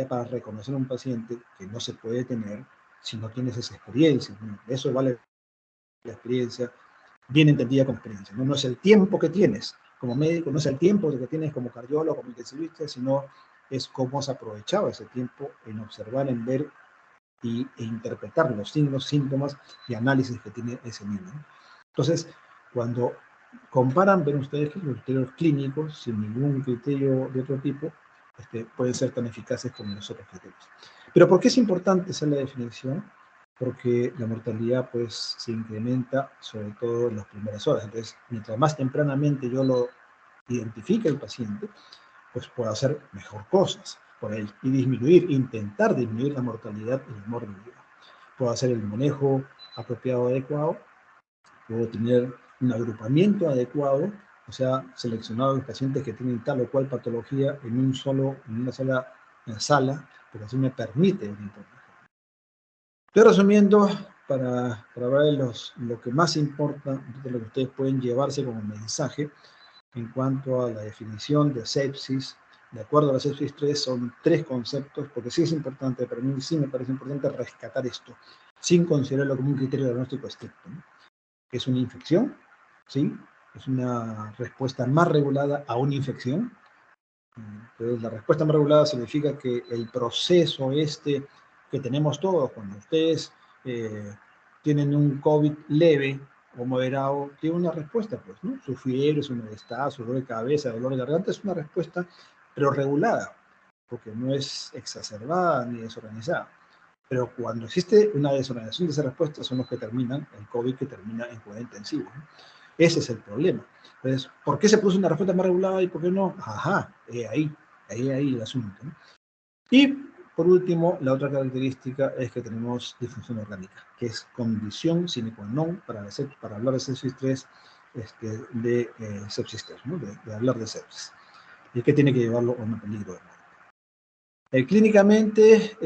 para reconocer a un paciente que no se puede tener si no tienes esa experiencia. Eso vale la experiencia, bien entendida como experiencia. No es el tiempo que tienes como médico, no es el tiempo que tienes como cardiólogo, como intensivista, sino es cómo has aprovechado ese tiempo en observar, en ver e interpretar los signos, síntomas y análisis que tiene ese niño. Entonces, cuando comparan, ven ustedes que los criterios clínicos, sin ningún criterio de otro tipo, pueden ser tan eficaces como los otros criterios. Pero ¿por qué es importante hacer la definición? Porque la mortalidad pues se incrementa sobre todo en las primeras horas. Entonces, mientras más tempranamente yo lo identifique el paciente, pues puedo hacer mejor cosas por él y intentar disminuir la mortalidad y la morbilidad. Puedo hacer el manejo apropiado, adecuado, puedo tener un agrupamiento adecuado, o sea, seleccionar los pacientes que tienen tal o cual patología en una sola sala, porque así me permite orientar. Estoy resumiendo para ver lo que más importa, de lo que ustedes pueden llevarse como mensaje en cuanto a la definición de sepsis. De acuerdo a la sepsis 3, son 3 conceptos, porque sí es importante, para mí sí me parece importante rescatar esto, sin considerarlo como un criterio diagnóstico estricto, ¿no? Es una infección, ¿sí? Es una respuesta más regulada a una infección. Entonces, la respuesta más regulada significa que el proceso que tenemos todos, cuando ustedes tienen un COVID leve o moderado, tiene una respuesta, pues, ¿no? Su fiebre, su malestar, su dolor de cabeza, dolor de garganta, es una respuesta, pero regulada, porque no es exacerbada ni desorganizada. Pero cuando existe una desorganización de esa respuesta, son los que terminan, el COVID que termina en cuidado intensivo, ¿no? Ese es el problema. Entonces, ¿por qué se produce una respuesta más regulada y por qué no? Ajá, ahí el asunto, ¿no? Y por último, la otra característica es que tenemos disfunción orgánica, que es condición sine qua non para hablar de sepsis 3, de sepsis 3, ¿no? de hablar de sepsis. Y que tiene que llevarlo a un peligro de muerte. Clínicamente,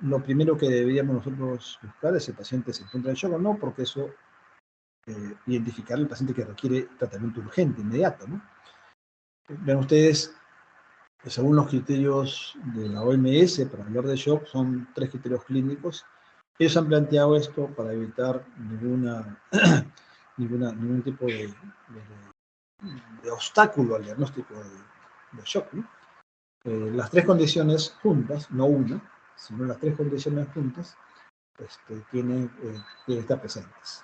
lo primero que deberíamos nosotros buscar es si el paciente se encuentra en shock o no, porque eso identificar al paciente que requiere tratamiento urgente, inmediato, ¿no? Vean ustedes, según los criterios de la OMS para hablar de shock, son 3 criterios clínicos. Ellos han planteado esto para evitar ningún tipo de obstáculo al diagnóstico de shock, ¿no? Las 3 condiciones juntas, no una, sino las 3 condiciones juntas, tienen que estar presentes.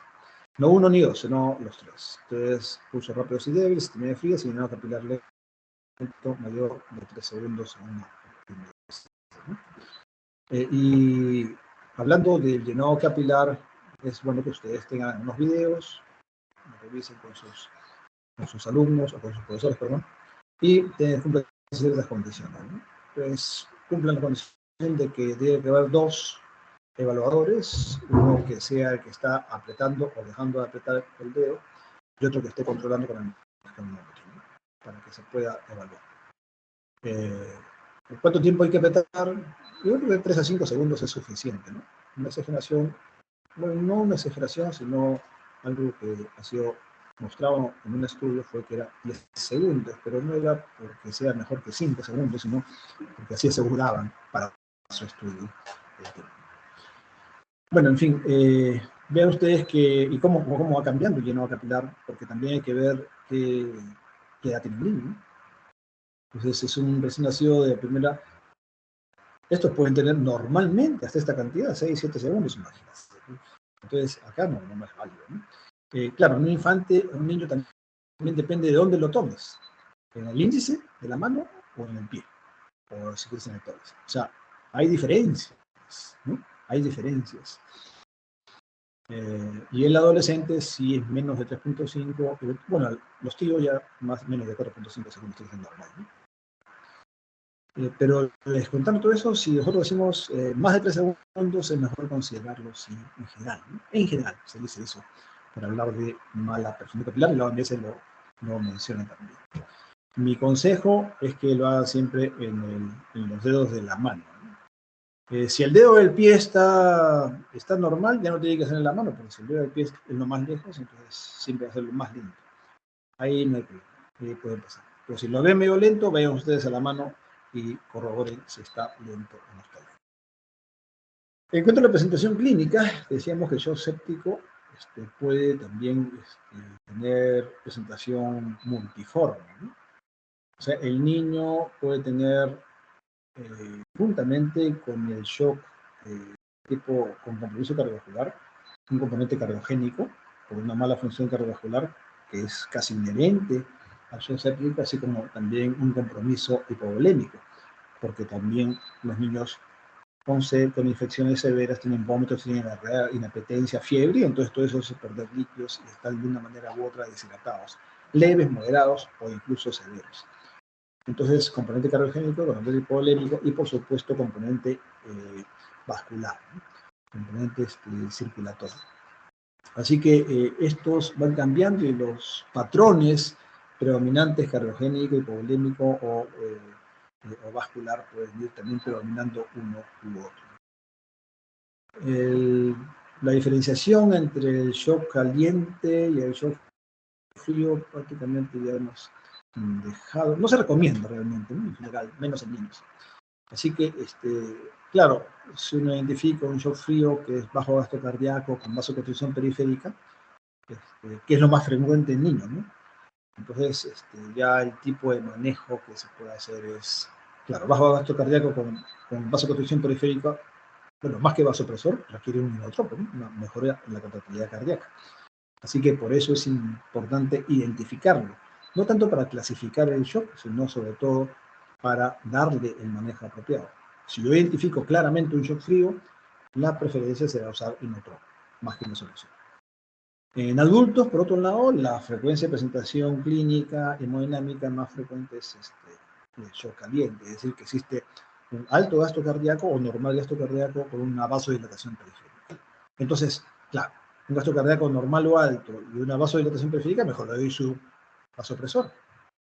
No uno ni dos, sino los 3. Entonces, pulso rápidos y débiles, sistema fría, llenado capilar lento mayor de 3 segundos en una primera vez, ¿no? Y hablando del llenado capilar, es bueno que ustedes tengan unos videos, lo revisen con sus alumnos, o con sus profesores, perdón, y cumplan ciertas condiciones, ¿no? Entonces, cumplan la condición de que debe haber 2 evaluadores, uno que sea el que está apretando o dejando de apretar el dedo, y otro que esté controlando con el cronómetro, ¿no? Para que se pueda evaluar. ¿Cuánto tiempo hay que apretar? Yo creo que 3 a 5 segundos es suficiente, ¿no? Una exageración, bueno, no una exageración, sino algo que ha sido mostrado en un estudio fue que era 10 segundos, pero no era porque sea mejor que 5 segundos, sino porque así aseguraban para su estudio. Bueno, en fin, vean ustedes cómo va cambiando el llenado capilar, porque también hay que ver qué edad tiene el niño, ¿no? Entonces, es un recién nacido de primera. Estos pueden tener normalmente hasta esta cantidad, 6, 7 segundos, imagínate. Entonces, acá no es válido, ¿no? Claro, un infante, un niño también depende de dónde lo tomes. En el índice de la mano o en el pie, o si quieres en el tórax. O sea, hay diferencias, ¿no? Hay diferencias. Y el adolescente sí es menos de 3.5, bueno, los tíos ya menos de 4.5 segundos es normal, ¿no? Pero descontando todo eso, si nosotros decimos más de 3 segundos, es mejor considerarlo, sí, en general. ¿No? En general, se dice eso, para hablar de mala perfusión capilar, y la OMS lo menciona también. Mi consejo es que lo haga siempre en los dedos de la mano. ¿No? Si el dedo del pie está normal, ya no tiene que ser en la mano, porque si el dedo del pie es lo más lejos, entonces siempre va a ser lo más lento. Ahí no hay problema, ahí puede pasar. Pero si lo ven medio lento, vayan ustedes a la mano y corroboren si está lento o no está lento. En cuanto a la presentación clínica, decíamos que el shock séptico puede también tener presentación multiforme, ¿no? O sea, el niño puede tener, juntamente con el shock tipo con compromiso cardiovascular, un componente cardiogénico, por una mala función cardiovascular que es casi inherente al shock séptico, así como también un compromiso hipovolémico, porque también los niños con sed, con infecciones severas, tienen vómitos, tienen inapetencia, fiebre, y entonces todo eso hace perder líquidos y están de una manera u otra deshidratados, leves, moderados o incluso severos. Entonces, componente cardiogénico, componente hipovolémico y, por supuesto, componente vascular, ¿no? Componente circulatorio. Así que estos van cambiando y los patrones predominantes, cardiogénico, hipovolémico o vascular, pueden ir también predominando uno u otro. La diferenciación entre el shock caliente y el shock frío prácticamente ya hemos dejado, no se recomienda realmente, ¿no? En general, menos en niños. Así que, claro, si uno identifica un shock frío que es bajo gasto cardíaco con vasoconstricción periférica, que es lo más frecuente en niños, ¿no? Entonces, ya el tipo de manejo que se puede hacer es, claro, bajo gasto cardíaco con vasoconstricción periférica, bueno, más que vasopresor, requiere un inotrópico, ¿no? Una mejora en la contractilidad cardíaca. Así que por eso es importante identificarlo, no tanto para clasificar el shock, sino sobre todo para darle el manejo apropiado. Si yo identifico claramente un shock frío, la preferencia será usar inotrópico, más que vasopresor. En adultos, por otro lado, la frecuencia de presentación clínica hemodinámica más frecuente es el shock caliente, es decir, que existe un alto gasto cardíaco o normal gasto cardíaco con una vasodilatación periférica. Entonces, claro, un gasto cardíaco normal o alto y una vasodilatación periférica, mejor le doy su vasopresor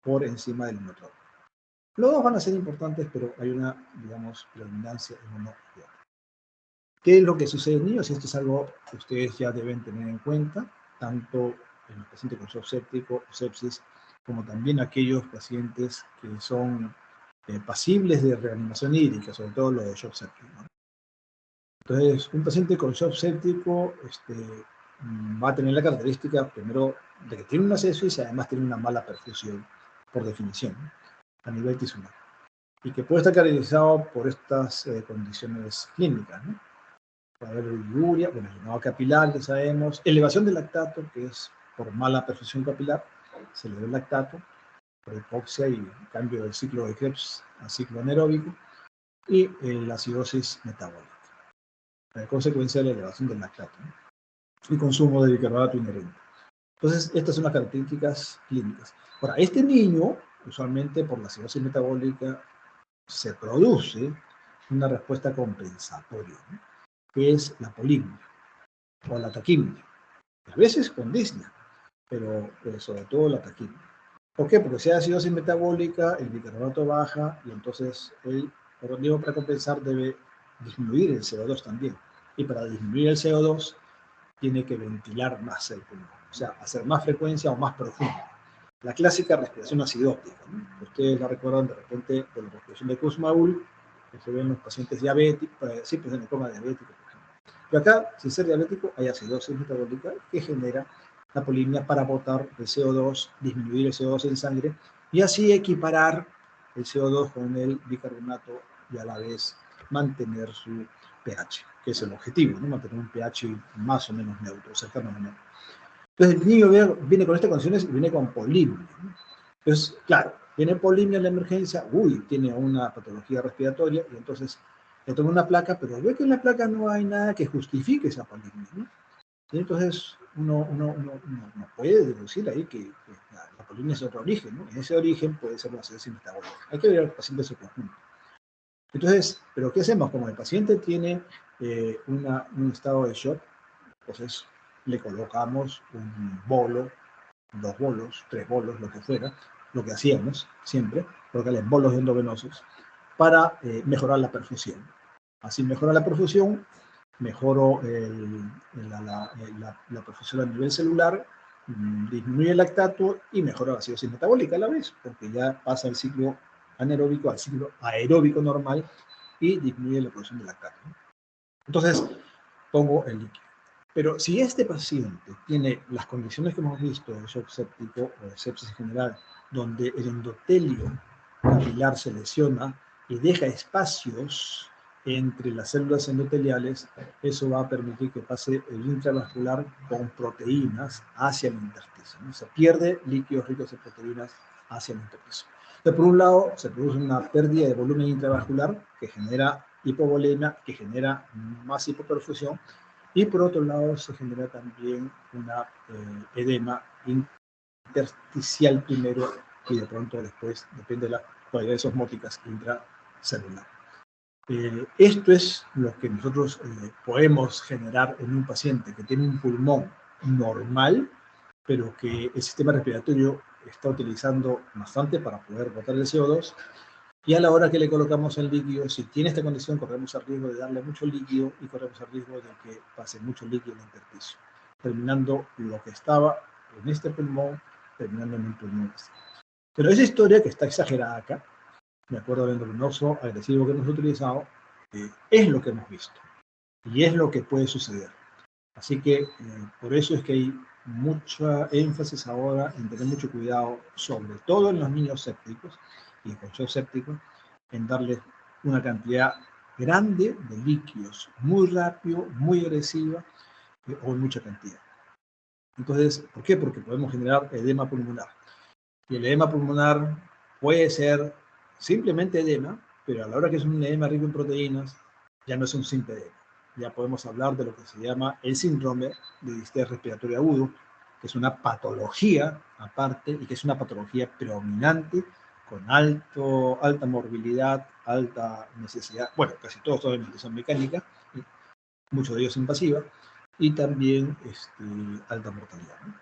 por encima del inotrópico. Los dos van a ser importantes, pero hay una, digamos, predominancia en uno y otro. ¿Qué es lo que sucede en niños? Esto es algo que ustedes ya deben tener en cuenta, tanto en los pacientes con shock séptico o sepsis, como también aquellos pacientes que son pasibles de reanimación hídrica, sobre todo los de shock séptico, ¿no? Entonces, un paciente con shock séptico va a tener la característica, primero, de que tiene una sepsis y además tiene una mala perfusión, por definición, ¿no? A nivel tisular. Y que puede estar caracterizado por estas condiciones clínicas, ¿no? Puede haber oliguria, bueno, llenado capilar, ya sabemos, elevación del lactato, que es por mala perfusión capilar, se eleva el lactato, por hipoxia y cambio del ciclo de Krebs a ciclo anaeróbico, y la acidosis metabólica, a consecuencia de la elevación del lactato, ¿no? Y consumo de bicarbonato inherente. Entonces, estas son las características clínicas. Ahora, este niño, usualmente por la acidosis metabólica, se produce una respuesta compensatoria, ¿no? Que es la polimia o la taquimia. A veces con disnea, pero sobre todo la taquimia. ¿Por qué? Porque si hay acidosis metabólica, el bicarbonato baja y entonces el organismo para compensar debe disminuir el CO2 también. Y para disminuir el CO2 tiene que ventilar más el pulmón, o sea, hacer más frecuencia o más profunda. La clásica respiración acidótica, ¿no? Ustedes la recuerdan de repente de la respiración de Kussmaul, que se ve en los pacientes diabéticos, sí, pues en el coma diabético, por ejemplo. Pero acá, sin ser diabético, hay acidosis metabólica que genera la polimia para botar el CO2, disminuir el CO2 en sangre y así equiparar el CO2 con el bicarbonato y a la vez mantener su pH, que es el objetivo, ¿no? Mantener un pH más o menos neutro, cercano a neutro. Entonces el niño viene con estas condiciones y viene con polimia, ¿no? Entonces, claro, tiene polimia en la emergencia, tiene una patología respiratoria y entonces le toma una placa, pero ve que en la placa no hay nada que justifique esa polimia, ¿no? Y entonces uno puede deducir ahí que la colina es otro origen, ¿no? En ese origen puede ser una acidosis metabólica. Hay que ver al paciente en su conjunto. Entonces, ¿pero qué hacemos? Como el paciente tiene un estado de shock, entonces le colocamos un bolo, 2 bolos, 3 bolos, lo que fuera, lo que hacíamos siempre, colocarle bolos endovenosos para mejorar la perfusión. Así mejora la perfusión, mejoro la perfusión a nivel celular, disminuye el lactato y mejora la acidosis metabólica a la vez, porque ya pasa el ciclo anaeróbico al ciclo aeróbico normal y disminuye la producción de lactato. Entonces, pongo el líquido. Pero si este paciente tiene las condiciones que hemos visto de shock séptico o de sepsis en general, donde el endotelio capilar se lesiona y deja espacios entre las células endoteliales, eso va a permitir que pase el intravascular con proteínas hacia el intersticio, ¿no? Se pierde líquidos ricos en proteínas hacia el intersticio. Entonces, por un lado, se produce una pérdida de volumen intravascular que genera hipovolemia, que genera más hipoperfusión, y por otro lado se genera también una edema intersticial primero y de pronto después, depende de las cualidades osmóticas, intracelular. Esto es lo que nosotros podemos generar en un paciente que tiene un pulmón normal, pero que el sistema respiratorio está utilizando bastante para poder botar el CO2. Y a la hora que le colocamos el líquido, si tiene esta condición, corremos el riesgo de darle mucho líquido y corremos el riesgo de que pase mucho líquido en el intersticio, terminando lo que estaba en este pulmón, terminando en un pulmón así. Pero esa historia que está exagerada acá, de acuerdo al endovenoso agresivo que hemos utilizado, es lo que hemos visto y es lo que puede suceder. Así que por eso es que hay mucha énfasis ahora en tener mucho cuidado, sobre todo en los niños sépticos y con shock séptico, en darles una cantidad grande de líquidos, muy rápido, muy agresiva o en mucha cantidad. Entonces, ¿por qué? Porque podemos generar edema pulmonar. Y el edema pulmonar puede ser simplemente edema, pero a la hora que es un edema rico en proteínas, ya no es un simple edema. Ya podemos hablar de lo que se llama el síndrome de distrés respiratorio agudo, que es una patología aparte y que es una patología predominante con alta morbilidad, alta necesidad, bueno, casi todos son de ventilación mecánica, muchos de ellos invasiva, y también alta mortalidad, ¿no?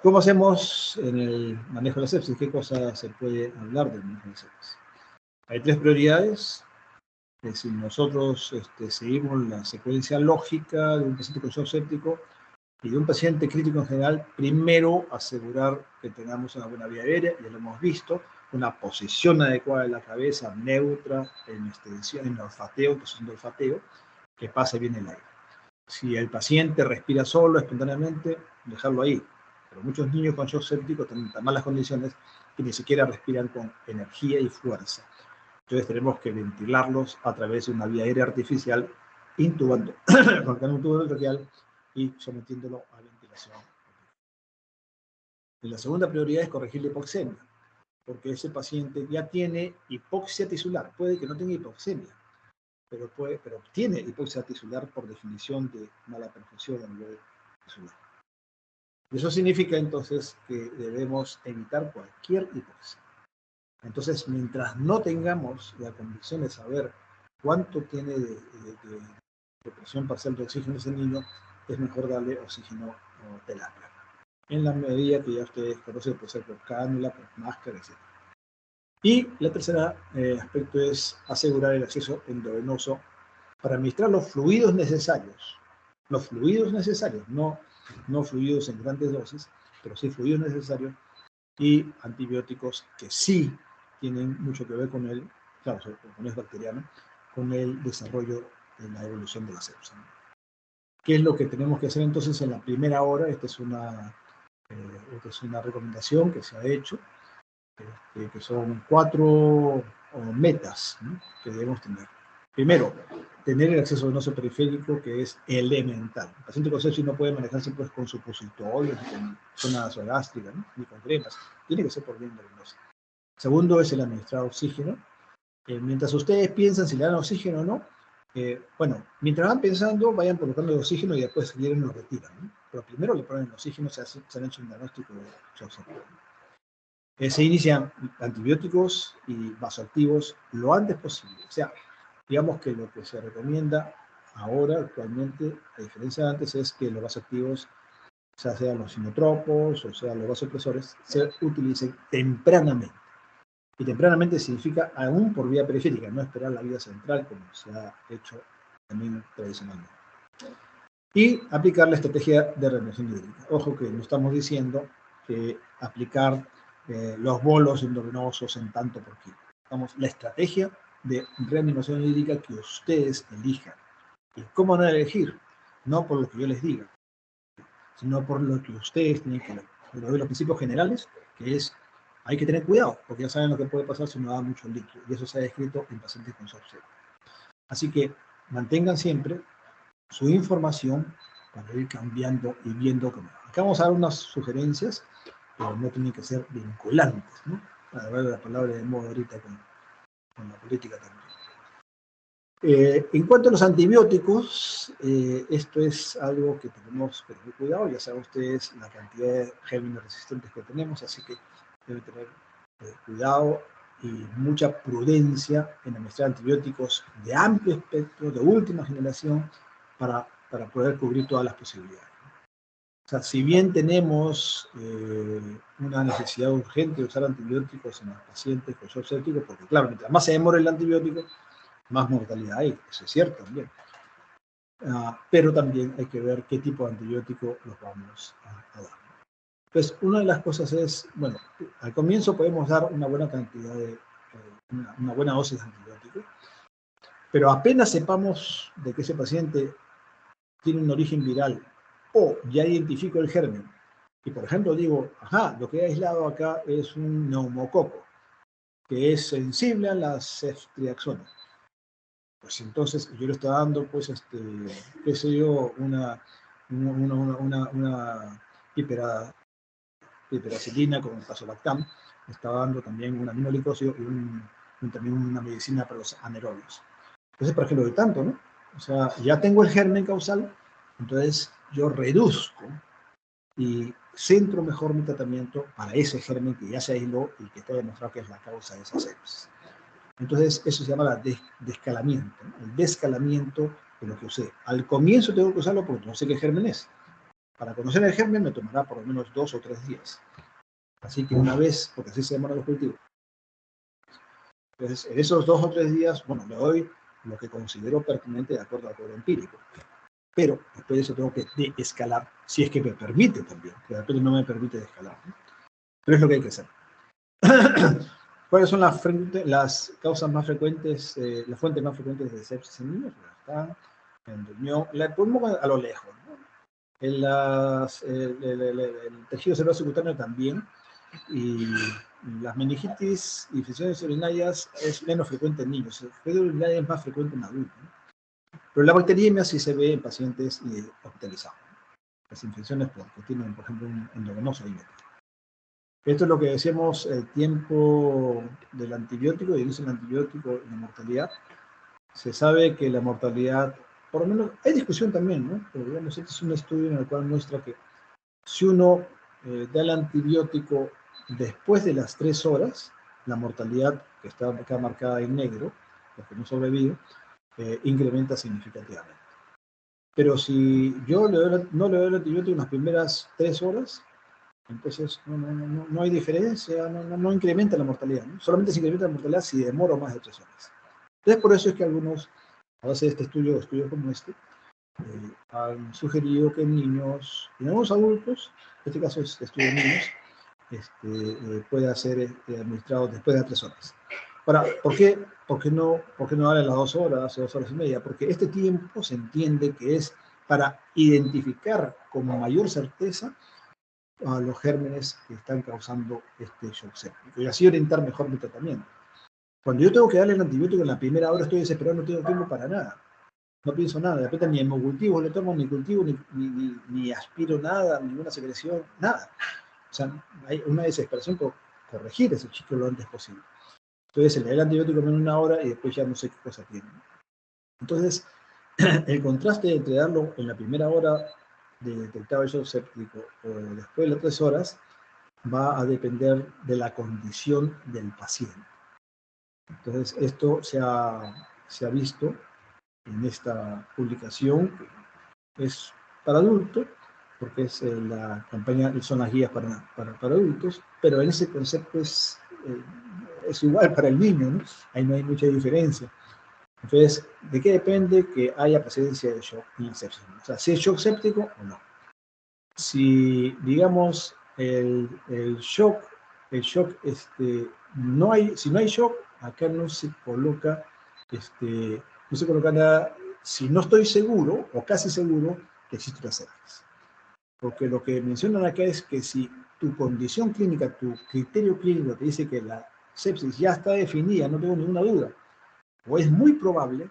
¿Cómo hacemos en el manejo de la sepsis? ¿Qué cosas se puede hablar del manejo de la sepsis? Hay 3 prioridades. Si nosotros seguimos la secuencia lógica de un paciente con shock séptico y de un paciente crítico en general, primero asegurar que tengamos una buena vía aérea, ya lo hemos visto, una posición adecuada de la cabeza, neutra, en extensión, en olfateo, posición de olfateo, que pase bien el aire. Si el paciente respira solo, espontáneamente, dejarlo ahí. Pero muchos niños con shock séptico tienen tan malas condiciones que ni siquiera respiran con energía y fuerza. Entonces tenemos que ventilarlos a través de una vía aérea artificial, intubando, colocando un tubo traqueal y sometiéndolo a ventilación. Y la segunda prioridad es corregir la hipoxemia, porque ese paciente ya tiene hipoxia tisular, puede que no tenga hipoxemia, pero tiene hipoxia tisular por definición de mala perfusión a nivel tisular. Eso significa entonces que debemos evitar cualquier hipoxia. Entonces, mientras no tengamos la convicción de saber cuánto tiene de presión parcial de oxígeno ese niño, es mejor darle oxígeno o terapia. En la medida que ya ustedes conocen, puede ser por cánula, por máscara, etc. Y la tercera aspecto es asegurar el acceso endovenoso para administrar los fluidos necesarios. Los fluidos necesarios, no fluidos en grandes dosis, pero sí fluidos necesarios y antibióticos que sí tienen mucho que ver con el, claro, con el bacteriano, con el desarrollo de la evolución de la sepsis. ¿Qué es lo que tenemos que hacer entonces en la primera hora? Esta es una recomendación que se ha hecho, que son 4 metas, ¿no?, que debemos tener. Primero, tener el acceso venoso periférico, que es elemental. El paciente con sepsis no puede manejarse pues, con supositorios, ni con zona nasogástrica, ¿no?, ni con cremas. Tiene que ser por vía endovenosa. Segundo es el administrar oxígeno. Mientras ustedes piensan si le dan oxígeno o no, bueno, mientras van pensando, vayan colocando el oxígeno y después si quieren lo retiran, ¿no? pero primero le ponen el oxígeno, se han hecho un diagnóstico de shock séptico. Se inician antibióticos y vasoactivos lo antes posible. O sea, digamos que lo que se recomienda ahora, actualmente, a diferencia de antes, es que los vasoactivos, ya sean los inotropos o sean los vasopresores, se utilicen tempranamente. Y tempranamente significa aún por vía periférica, no esperar la vía central como se ha hecho también tradicionalmente. Y aplicar la estrategia de reanimación hídrica. Ojo que no estamos diciendo que aplicar los bolos endovenosos en tanto por kilo. Vamos, la estrategia de reanimación hídrica que ustedes elijan. ¿Y cómo van a elegir? No por lo que yo les diga, sino por lo que ustedes tienen que ver. Les doy los principios generales, que es, hay que tener cuidado, porque ya saben lo que puede pasar si no da mucho líquido, y eso se ha descrito en pacientes con shock séptico. Así que mantengan siempre su información para ir cambiando y viendo cómo. Acá vamos a dar unas sugerencias, pero no tienen que ser vinculantes, ¿no? Para ver la palabra de moda ahorita con la política también. En cuanto a los antibióticos, esto es algo que tenemos que tener cuidado. Ya saben ustedes la cantidad de gérmenes resistentes que tenemos, así que deben tener cuidado y mucha prudencia en administrar antibióticos de amplio espectro, de última generación, para poder cubrir todas las posibilidades. O sea, si bien tenemos una necesidad urgente de usar antibióticos en los pacientes con shock séptico, porque claro, mientras más se demore el antibiótico, más mortalidad hay, eso es cierto también. Pero también hay que ver qué tipo de antibiótico los vamos a dar. Pues una de las cosas es, bueno, al comienzo podemos dar una buena cantidad una buena dosis de antibiótico, pero apenas sepamos de que ese paciente tiene un origen viral o ya identifico el germen, y por ejemplo digo, ajá, lo que he aislado acá es un neumococo, que es sensible a las ceftriaxona. Pues entonces yo le estaba dando, pues, qué sé yo, una hiperacilina con tazolactam, le estaba dando también un aminoglicosio y también una medicina para los anaerobios. Entonces, ¿para qué lo doy tanto, no? O sea, ya tengo el germen causal, entonces yo reduzco y centro mejor mi tratamiento para ese germen que ya se aisló y que está demostrado que es la causa de esa sepsis. Entonces, eso se llama la descalamiento, ¿no? El descalamiento de lo que usé. Al comienzo tengo que usarlo porque no sé qué germen es. Para conocer el germen me tomará por lo menos 2 o 3 días. Así que una vez, porque así se llaman los cultivos. Entonces, en esos 2 o 3 días, bueno, le doy lo que considero pertinente de acuerdo al cuadro empírico. Pero después de eso tengo que desescalar, si es que me permite también, que de repente no me permite desescalar, ¿no? Pero es lo que hay que hacer. ¿Cuáles son las causas más frecuentes, las fuentes más frecuentes de sepsis en niños? Están en riñón, la ponemos a lo lejos, ¿no? El tejido cerebral subcutáneo también, y las meningitis y infecciones urinarias es menos frecuente en niños. La infección urinaria es más frecuente en adultos, ¿no? Pero la bacteriemia sí se ve en pacientes hospitalizados. Las infecciones porque tienen, por ejemplo, un endovenoso ahí metido. Esto es lo que decíamos, el tiempo del antibiótico, el inicio del antibiótico y la mortalidad. Se sabe que la mortalidad, por lo menos, hay discusión también, ¿no? Pero digamos, este es un estudio en el cual muestra que si uno da el antibiótico después de las 3 horas, la mortalidad, que está acá marcada en negro, los que no sobreviven, incrementa significativamente. Pero si yo no le doy el antibiótico en las primeras 3 horas, entonces no hay diferencia, no incrementa la mortalidad, ¿no? Solamente se incrementa la mortalidad si demoro más de 3 horas. Entonces, por eso es que algunos, a base de este estudios como este, han sugerido que en niños, en algunos adultos, en este caso es estudio de niños, pueda ser administrado después de las 3 horas. Ahora, ¿por qué no darle las 2 horas o 2 horas y media? Porque este tiempo se entiende que es para identificar con mayor certeza a los gérmenes que están causando este shock séptico y así orientar mejor mi tratamiento. Cuando yo tengo que darle el antibiótico en la primera hora, estoy desesperado, no tengo tiempo para nada. No pienso nada, de repente ni hemocultivos le tomo, ni cultivo, ni aspiro nada, ninguna secreción, nada. O sea, hay una desesperación por corregir ese chico lo antes posible. Entonces se le da el antibiótico en 1 hora y después ya no sé qué cosa tiene. Entonces, el contraste entre darlo en la primera hora de detectar el shock séptico o después de las 3 horas va a depender de la condición del paciente. Entonces, esto se ha visto en esta publicación, que es para adultos, porque es la campaña, son las guías para adultos, pero en ese concepto es igual para el niño, ¿no? Ahí no hay mucha diferencia. Entonces, ¿de qué depende que haya presencia de shock y sepsis? O sea, si es shock séptico o no. Si, digamos, el shock, no hay, si no hay shock, acá no se coloca, no se coloca nada, si no estoy seguro, o casi seguro, que existe una sepsis. Porque lo que mencionan acá es que si tu condición clínica, tu criterio clínico te dice que la sepsis ya está definida, no tengo ninguna duda, o es muy probable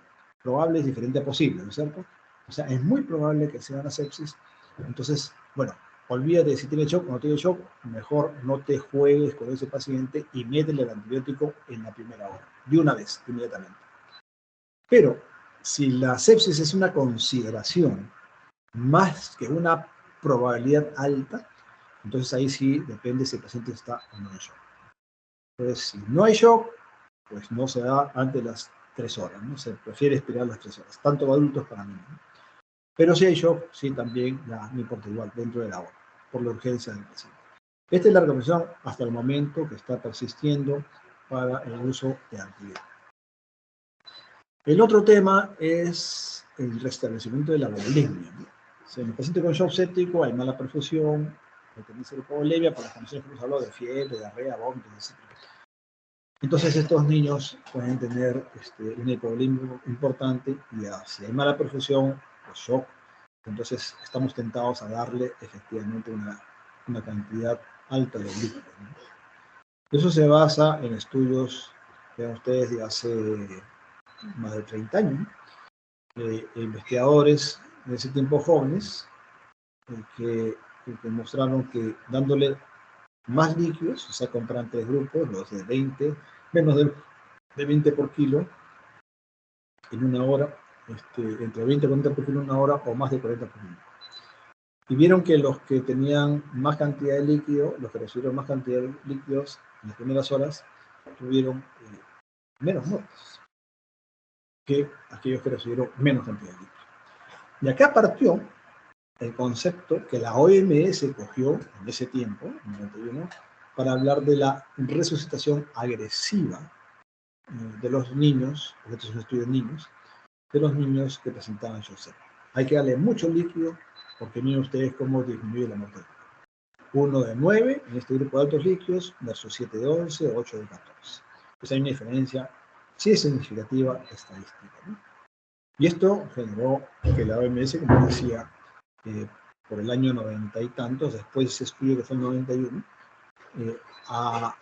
es diferente a posible, ¿no es cierto? O sea, es muy probable que sea una sepsis, entonces, bueno, olvídate si tiene shock o no tiene shock, mejor no te juegues con ese paciente y métele el antibiótico en la primera hora, de una vez, inmediatamente. Pero, si la sepsis es una consideración más que una probabilidad alta, entonces ahí sí depende si el paciente está o no en shock. Entonces, si no hay shock, pues no se da antes de las 3 horas, ¿no? Se prefiere esperar las 3 horas, tanto adultos para niños, ¿no? Pero si hay shock, sí también, ya no importa igual, dentro de la hora, por la urgencia del paciente. Esta es la recomendación hasta el momento que está persistiendo para el uso de antibióticos. El otro tema es el restablecimiento de la hemoglobina, ¿no? Si en el paciente con shock séptico hay mala perfusión, hay tendencia a hipovolemia, por las condiciones que hemos hablado de fiebre, diarrea, vómitos, etc. Entonces estos niños pueden tener un hipovolemia importante y si hay mala perfusión o shock, entonces estamos tentados a darle efectivamente una cantidad alta de líquido, ¿no? Eso se basa en estudios, vean ustedes, de hace más de 30 años, investigadores de ese tiempo jóvenes que mostraron que dándole más líquidos, o sea, compran 3 grupos, los de 20, menos de 20 por kilo en una hora, entre 20 y 40 por kilo en una hora o más de 40 por kilo. Y vieron que los que tenían más cantidad de líquido, los que recibieron más cantidad de líquidos en las primeras horas, tuvieron menos muertes que aquellos que recibieron menos cantidad de líquido. Y acá partió el concepto que la OMS cogió en ese tiempo, en el 91, para hablar de la resucitación agresiva de los niños, porque esto es un estudio de niños, de los niños que presentaban shock séptico. Hay que darle mucho líquido, porque miren ustedes cómo disminuye la mortalidad. 1 de 9 en este grupo de altos líquidos versus 7 de 11 o 8 de 14. Pues hay una diferencia, sí es significativa, estadística, ¿no? Y esto generó que la OMS, como decía, por el año 90 y tantos, después de ese estudio que fue en 91,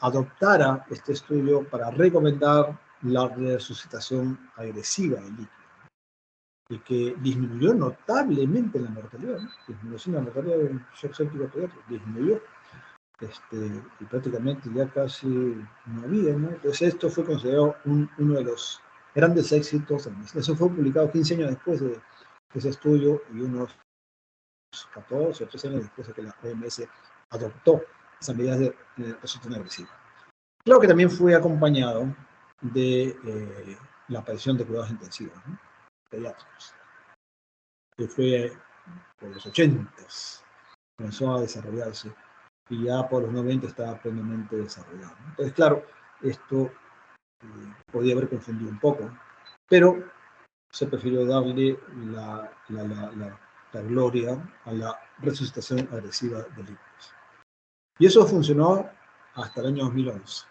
adoptara este estudio para recomendar la resucitación agresiva del líquido, y que disminuyó notablemente la mortalidad, ¿no? Disminución de la mortalidad del shock séptico pediátrico, disminuyó, y prácticamente ya casi no había, ¿no? Entonces esto fue considerado uno de los grandes éxitos. Eso fue publicado 15 años después de ese estudio y unos 14 o 13 años después de que la OMS adoptó esas medidas de resucitación agresiva. Claro que también fue acompañado de la aparición de cuidados intensivos, ¿no? Pediátricos, que fue por los 80s, comenzó a desarrollarse y ya por los 90 estaba plenamente desarrollado, ¿no? Entonces, claro, esto podía haber confundido un poco, pero se prefirió darle la gloria a la resucitación agresiva de líquidos. Y eso funcionó hasta el año 2011.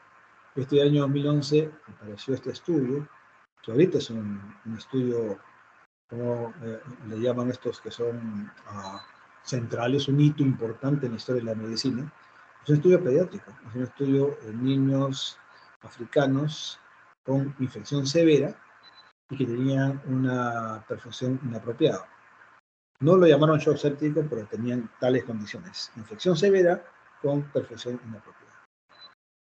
Este año 2011 apareció este estudio, que ahorita es un estudio, como le llaman estos que son centrales, un hito importante en la historia de la medicina. Es un estudio pediátrico, es un estudio en niños africanos con infección severa y que tenían una perfusión inapropiada. No lo llamaron shock séptico, pero tenían tales condiciones: infección severa con perfusión inapropiada.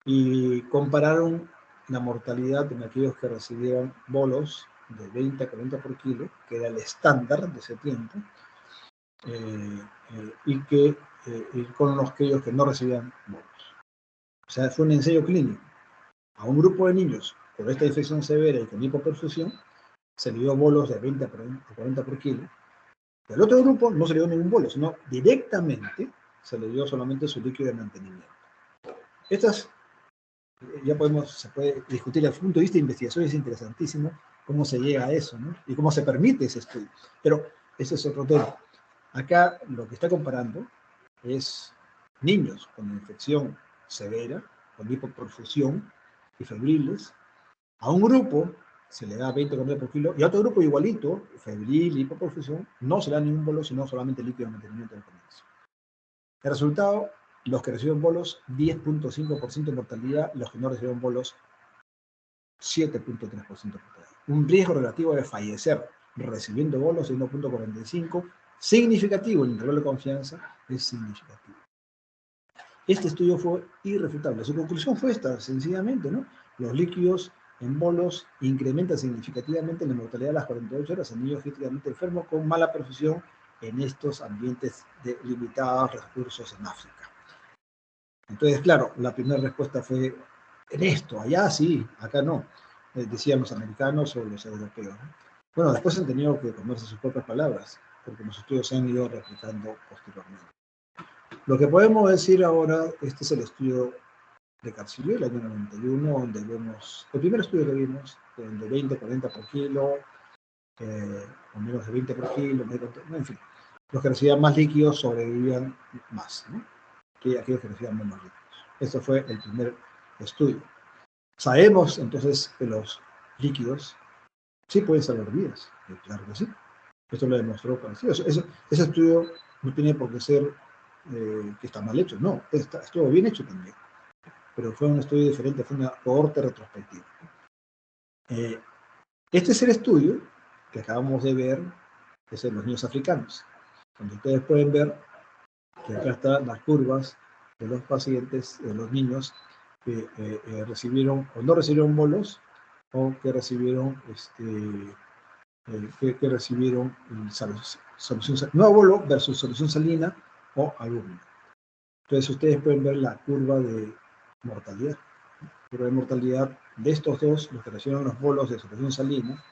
Y compararon la mortalidad en aquellos que recibieron bolos de 20 a 40 por kilo, que era el estándar de ese tiempo, y con aquellos que no recibían bolos. O sea, fue un ensayo clínico. A un grupo de niños con esta infección severa y con hipoperfusión se le dio bolos de 20 a 40 por kilo. Y al otro grupo no se le dio ningún bolo, sino directamente se le dio solamente su líquido de mantenimiento. Estas ya se puede discutir desde el punto de vista de investigación, es interesantísimo cómo se llega a eso, ¿no? Y cómo se permite ese estudio. Pero ese es otro tema. Acá lo que está comparando es niños con infección severa, con hipoperfusión y febriles. A un grupo se le da 20 gramos por kilo y a otro grupo igualito, febril, hipoperfusión, no se le da ningún bolo, sino solamente líquido de mantenimiento del comienzo. El resultado, los que reciben bolos, 10.5% de mortalidad, los que no reciben bolos, 7.3% de mortalidad. Un riesgo relativo de fallecer recibiendo bolos de 1.45, significativo, el intervalo de confianza es significativo. Este estudio fue irrefutable. Su conclusión fue esta, sencillamente, ¿no? Los líquidos en bolos incrementan significativamente la mortalidad de las 48 horas en niños críticamente enfermos con mala perfusión en estos ambientes de limitados recursos en África. Entonces, claro, la primera respuesta fue en esto, allá sí, acá no, decían los americanos o los europeos, ¿no? Bueno, después han tenido que comerse sus propias palabras, porque los estudios se han ido replicando posteriormente. Lo que podemos decir ahora, este es el estudio de Carcillo, el año 91, donde vemos, el primer estudio que vimos, de 20, 40 por kilo, o menos de 20 por kilo, en fin, los que recibían más líquidos sobrevivían más, ¿no? Que aquellos que recibían menos líquidos. Este fue el primer estudio. Sabemos entonces que los líquidos sí pueden salvar vidas, claro que sí. Esto lo demostró Carcillo. Ese estudio no tiene por qué ser que está mal hecho, no, estuvo bien hecho también, pero fue un estudio diferente, fue una cohorte retrospectiva. Este es el estudio que acabamos de ver, que es en los niños africanos, donde ustedes pueden ver que acá están las curvas de los pacientes, de los niños que recibieron o no recibieron bolos o que recibieron que recibieron solución, no bolo versus solución salina o albúmina. Entonces ustedes pueden ver la curva de mortalidad. La curva de mortalidad de estos dos, los que recibieron los bolos de solución salina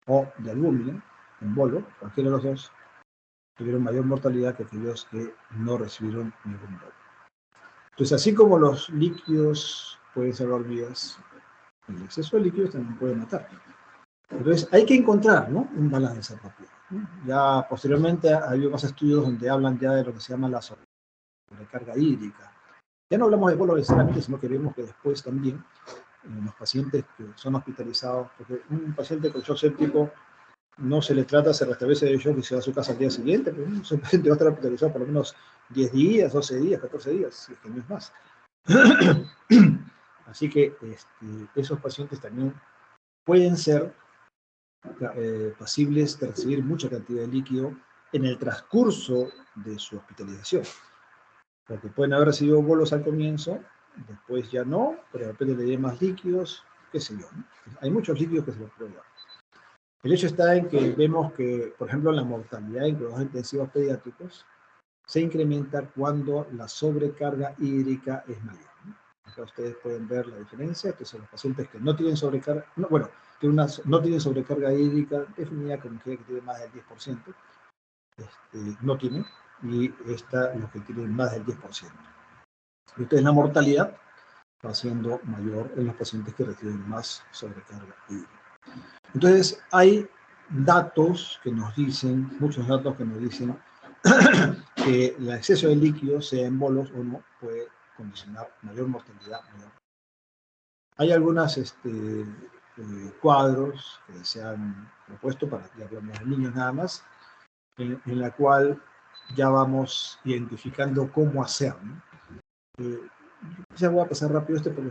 o de albúmina, en bolo, cualquiera de los dos, tuvieron mayor mortalidad que aquellos que no recibieron ningún bolo. Entonces, así como los líquidos pueden salvar vidas, el exceso de líquidos también puede matar. Entonces, hay que encontrar, ¿no?, un balance rápido, ¿no? Ya posteriormente ha habido más estudios donde hablan ya de lo que se llama la sobrecarga hídrica. Ya no hablamos de bolos necesariamente, sino que vemos que después también los pacientes que son hospitalizados, porque un paciente con shock séptico no se le trata, se restablece de shock y se va a su casa al día siguiente, pero ese paciente va a estar hospitalizado por lo menos 10 días, 12 días, 14 días, si es que no es más. Así que esos pacientes también pueden ser pasibles de recibir mucha cantidad de líquido en el transcurso de su hospitalización. Porque pueden haber recibido bolos al comienzo, después ya no, pero de repente le den más líquidos, qué sé yo, ¿no? Hay muchos líquidos que se les puede dar. El hecho está en que vemos que, por ejemplo, la mortalidad en cuidados intensivos pediátricos se incrementa cuando la sobrecarga hídrica es mayor, ¿no? Acá ustedes pueden ver la diferencia, que son los pacientes que no tienen sobrecarga, no tienen sobrecarga hídrica definida como que tiene más del 10%, no tienen, y los que tienen más del 10%. Y entonces la mortalidad va siendo mayor en los pacientes que reciben más sobrecarga hídrica. Entonces hay datos que nos dicen, muchos datos que nos dicen que el exceso de líquido, sea en bolos o no, puede condicionar mayor mortalidad. Hay algunos cuadros que se han propuesto para que hablemos de niños nada más, en la cual ya vamos identificando cómo hacer, ¿no? Ya voy a pasar rápido porque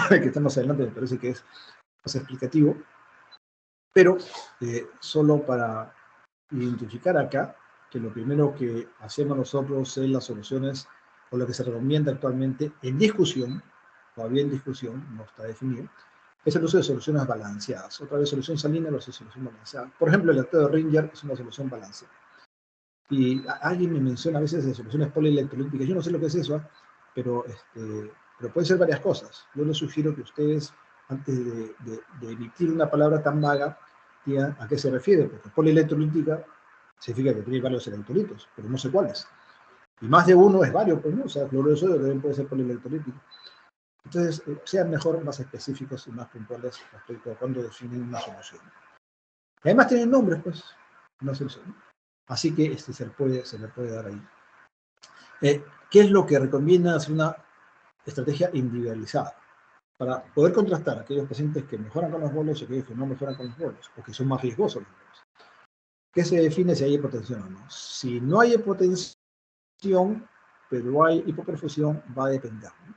que está más adelante me parece que es más explicativo, pero solo para identificar acá que lo primero que hacemos nosotros es las soluciones o lo que se recomienda actualmente en discusión, todavía en discusión, no está definido, es el uso de soluciones balanceadas. Otra vez solución salina versus solución balanceada. Por ejemplo, el lactato de Ringer es una solución balanceada. Y alguien me menciona a veces de soluciones polielectrolíticas. Yo no sé lo que es eso, pero pueden ser varias cosas. Yo les sugiero que ustedes, antes de emitir una palabra tan vaga, digan a qué se refiere, porque polielectrolítica significa que tiene varios electrolitos, pero no sé cuáles. Y más de uno es varios, pues, ¿no? O sea, cloruro de sodio también puede ser polielectrolítico. Entonces, sean mejor más específicos y más puntuales respecto a cuando definen una solución. Y además tienen nombres, pues, una solución. Así que se le puede dar ahí. ¿Qué es lo que recomienda hacer una estrategia individualizada? Para poder contrastar a aquellos pacientes que mejoran con los bolos y aquellos que no mejoran con los bolos, o que son más riesgosos los bolos. ¿Qué se define si hay hipotensión o no? Si no hay hipotensión, pero hay hipoperfusión, va a depender, ¿no?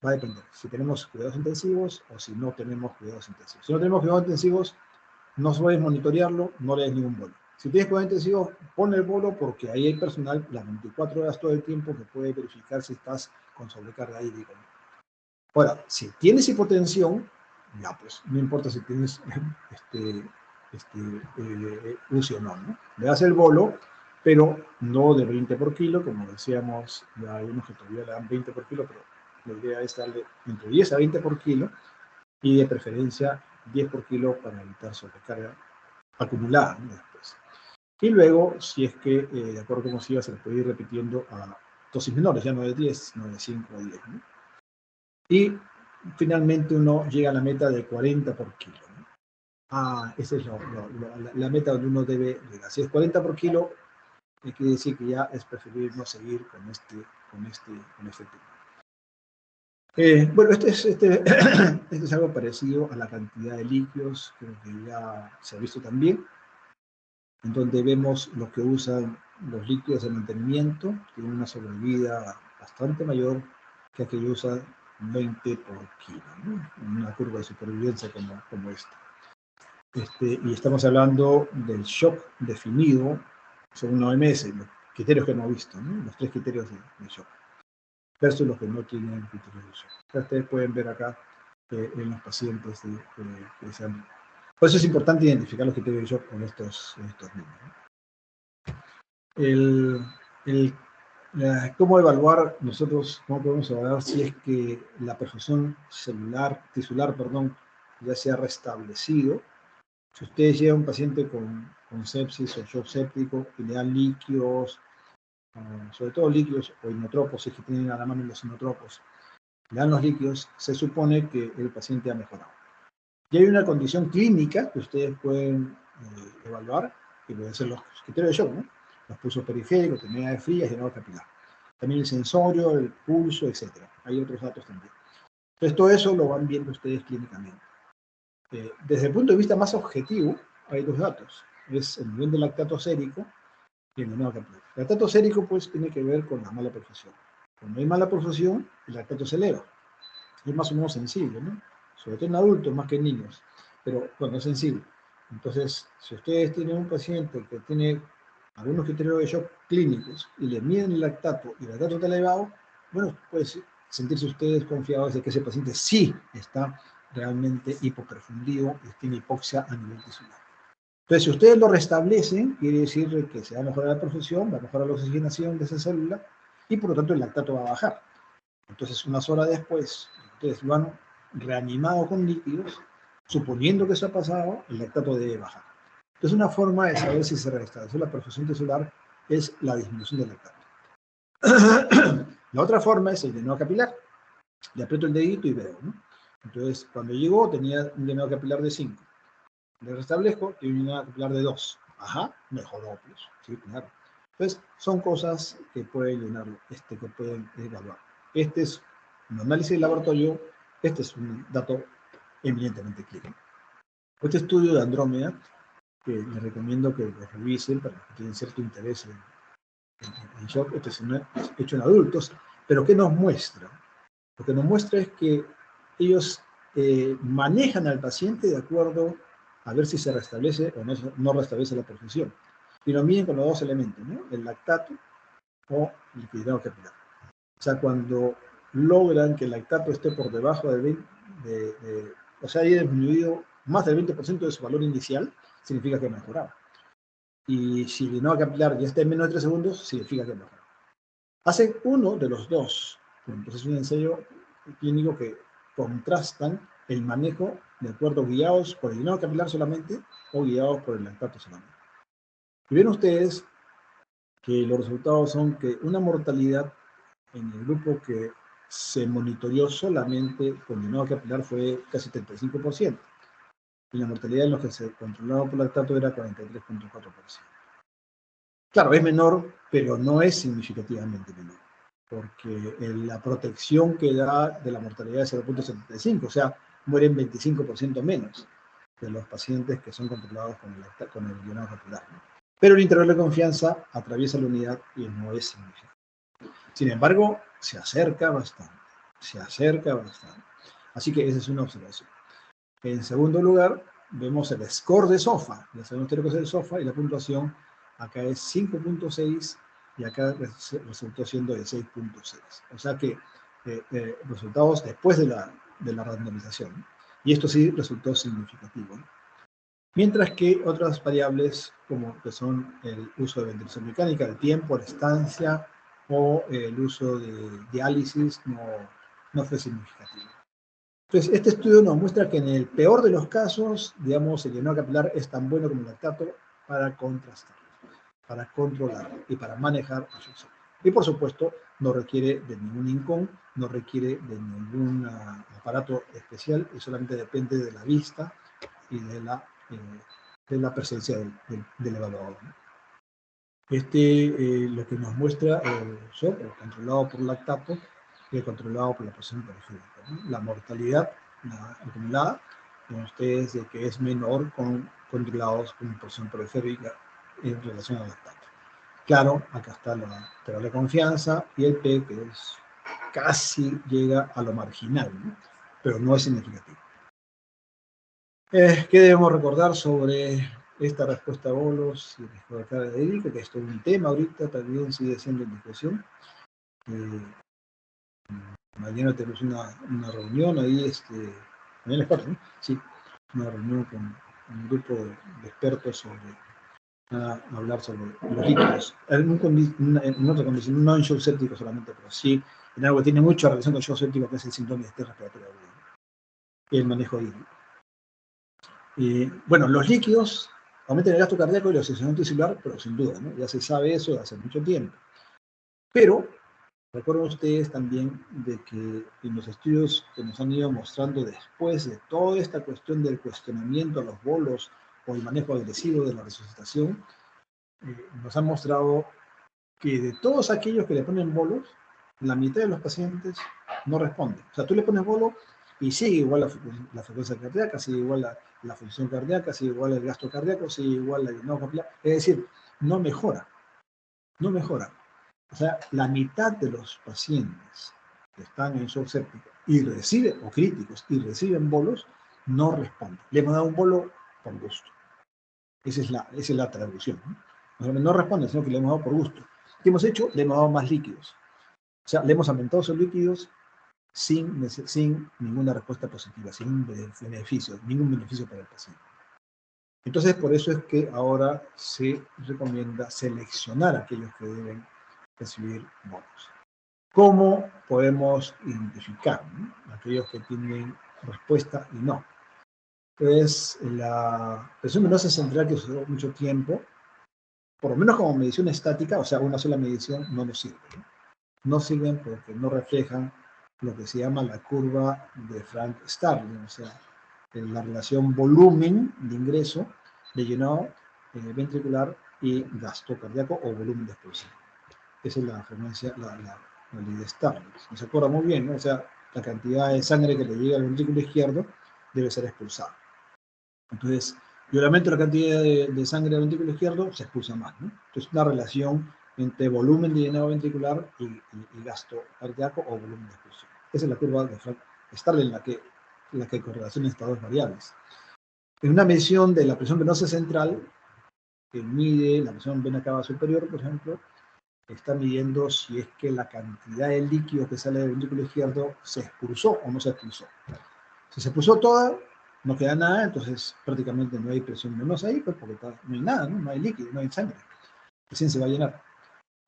Va a depender si tenemos cuidados intensivos o si no tenemos cuidados intensivos. Si no tenemos cuidados intensivos, no puedes monitorearlo, no le des ningún bolo. Si tienes cuidados intensivos, pon el bolo porque ahí hay personal las 24 horas todo el tiempo que puede verificar si estás con sobrecarga hídrica. Ahora, si tienes hipotensión, ya pues, no importa si tienes UCI o no, ¿no? Le das el bolo, pero no de 20 por kilo, como decíamos, ya hay unos que todavía le dan 20 por kilo, pero la idea es darle entre 10 a 20 por kilo y de preferencia 10 por kilo para evitar sobrecarga acumulada, ¿no? Después. Y luego, si es que, de acuerdo con cómo se iba, se le puede ir repitiendo a dosis menores, ya no de 10, sino de 5 o 10, ¿no? Y finalmente uno llega a la meta de 40 por kilo, ¿no? Esa es la meta donde uno debe llegar. Si es 40 por kilo, quiere decir que ya es preferible no seguir con este tema. Bueno, este es algo parecido a la cantidad de líquidos, creo que ya se ha visto también, en donde vemos lo que usan los líquidos de mantenimiento, tienen una sobrevida bastante mayor que aquellos que usan 20 por kilo, ¿no? Una curva de supervivencia como esta. Y estamos hablando del shock definido según la OMS, los criterios que hemos visto, ¿no? Los 3 criterios de shock, versus los que no tienen criterios de shock. Ustedes pueden ver acá en los pacientes que se han... Por eso es importante identificar los criterios de shock en estos niños, ¿no? ¿Cómo evaluar nosotros, cómo podemos evaluar si es que la perfusión tisular, ya se ha restablecido? Si ustedes llevan a un paciente con sepsis o shock séptico y le dan líquidos, sobre todo líquidos o inotropos, si es que tienen a la mano los inotropos, le dan los líquidos, se supone que el paciente ha mejorado. Y hay una condición clínica que ustedes pueden evaluar, que pueden ser los criterios de shock, ¿no? Los pulsos periféricos, terminales frías, llenado capilar. También el sensorio, el pulso, etc. Hay otros datos también. Entonces, todo eso lo van viendo ustedes clínicamente. Desde el punto de vista más objetivo, hay 2 datos. Es el nivel de lactato sérico y el llenado capilar. El lactato sérico, pues, tiene que ver con la mala perfusión. Cuando hay mala perfusión, el lactato se eleva. Es más o menos sensible, ¿no? Sobre todo en adultos más que en niños, pero bueno, es sensible. Entonces, si ustedes tienen un paciente que tiene algunos criterios de shock clínicos y le miden el lactato y el lactato está elevado, bueno, pues sentirse ustedes confiados de que ese paciente sí está realmente hipoperfundido y tiene hipoxia a nivel tisular. Entonces, si ustedes lo restablecen, quiere decir que se va a mejorar la perfusión, va a mejorar la oxigenación de esa célula y por lo tanto el lactato va a bajar. Entonces, unas horas después, ustedes lo han reanimado con líquidos, suponiendo que eso ha pasado, el lactato debe bajar. Entonces, una forma de saber si se restableció la perfusión tisular es la disminución del lactato. La otra forma es el llenado capilar. Le aprieto el dedito y veo, ¿no? Entonces, cuando llegó, tenía un llenado capilar de 5. Le restablezco, tiene un llenado capilar de 2. Ajá, mejoró, pues. Sí, claro. Entonces, son cosas que pueden llenarlo, que pueden evaluar. Este es un análisis de laboratorio, este es un dato eminentemente clínico. Este estudio de Andrómeda, que les recomiendo que lo revisen para los que tienen cierto interés en shock, este es hecho en adultos, pero ¿qué nos muestra? Lo que nos muestra es que ellos manejan al paciente de acuerdo a ver si se restablece o no restablece la perfusión. Y lo miden con los 2 elementos, ¿no? El lactato o el llenado capilar. O sea, cuando logran que el lactato esté por debajo o sea, haya disminuido más del 20% de su valor inicial, significa que ha mejorado. y si el llenado capilar ya está en menos de 3 segundos, significa que mejoró. Hacen uno de los dos. Entonces es un ensayo clínico que contrastan el manejo de acuerdo guiados por el llenado capilar solamente o guiados por el lactato solamente. Y ven ustedes que los resultados son que una mortalidad en el grupo que se monitoreó solamente con llenado capilar fue casi 35%. Y la mortalidad en los que se controlaba por lactato era 43.4%. Claro, es menor, pero no es significativamente menor, porque la protección que da de la mortalidad es 0.75, o sea, mueren 25% menos de los pacientes que son controlados con el llenado capilar. Pero el intervalo de confianza atraviesa la unidad y no es significativo. Sin embargo, se acerca bastante. Así que esa es una observación. En segundo lugar, vemos el score de SOFA. Ya sabemos que es el SOFA y la puntuación acá es 5.6 y acá resultó siendo de 6.6. O sea que resultados después de la randomización. Y esto sí resultó significativo. Mientras que otras variables, como que son el uso de ventilación mecánica, el tiempo, la estancia o el uso de diálisis, no fue significativo. Entonces, este estudio nos muestra que en el peor de los casos, digamos, el llenado capilar es tan bueno como el lactato para contrastar, para controlar y para manejar a su salud. Y por supuesto, no requiere de ningún INCON, no requiere de ningún aparato especial y solamente depende de la vista y de la presencia del evaluador. Lo que nos muestra el shock, controlado por lactato, y controlado por la presión periférica, ¿no? La mortalidad acumulada, con ustedes, de que es menor con controlados con presión periférica en relación al lactato. Claro, acá está la intervalo de confianza y el P, que es casi llega a lo marginal, ¿no? Pero no es significativo. ¿Qué debemos recordar sobre esta respuesta a bolos y respuesta de Erika? Que esto es un tema ahorita, también sigue siendo en discusión. Mañana tenemos una reunión ahí, mañana es 4, ¿no? Sí, una reunión con un grupo de expertos a hablar sobre los líquidos. En otra condición, no en shock séptico solamente, pero sí en algo que tiene mucha relación con el shock séptico, que es el síndrome de estrés respiratorio agudo y el manejo hídrico. Bueno, los líquidos aumentan el gasto cardíaco y la oxigenación tisular, pero sin duda, ¿no? Ya se sabe eso de hace mucho tiempo. Pero recuerden ustedes también de que en los estudios que nos han ido mostrando después de toda esta cuestión del cuestionamiento a los bolos o el manejo agresivo de la resucitación, nos han mostrado que de todos aquellos que le ponen bolos, la mitad de los pacientes no responden. O sea, tú le pones bolo y sigue igual la frecuencia cardíaca, sigue igual la función cardíaca, sigue igual el gasto cardíaco, sigue igual la llenado capilar. Es decir, no mejora. O sea, la mitad de los pacientes que están en shock séptico y reciben, o críticos, y reciben bolos, no responden. Le hemos dado un bolo por gusto. Esa es la traducción, ¿no? No responden, sino que le hemos dado por gusto. ¿Qué hemos hecho? Le hemos dado más líquidos. O sea, le hemos aumentado esos líquidos sin ninguna respuesta positiva, sin ningún beneficio para el paciente. Entonces, por eso es que ahora se recomienda seleccionar a aquellos que deben recibir bonos. ¿Cómo podemos identificar, ¿no?, aquellos que tienen respuesta y no? Pues la presión venosa central, que usó mucho tiempo, por lo menos como medición estática, o sea, una sola medición, no nos sirve, ¿no? No sirven porque no reflejan lo que se llama la curva de Frank Starling, o sea, la relación volumen de ingreso de llenado ventricular y gasto cardíaco o volumen de expulsión. Esa es la frecuencia, la ley de Starling. Se acuerda muy bien, ¿no? O sea, la cantidad de sangre que le llega al ventrículo izquierdo debe ser expulsada. Entonces, yo aumento la cantidad de sangre al ventrículo izquierdo, se expulsa más, ¿no? Entonces, una relación entre volumen de llenado ventricular y gasto cardíaco o volumen de expulsión. Esa es la curva de Frank Starling, en la que correlaciona estas dos variables. En una medición de la presión venosa central, que mide la presión vena cava superior, por ejemplo, está midiendo si es que la cantidad de líquido que sale del ventrículo izquierdo se expulsó o no se expulsó. Si se expulsó toda, no queda nada, entonces prácticamente no hay presión venosa ahí, pues porque no hay nada, ¿no? No hay líquido, no hay sangre. Recién se va a llenar.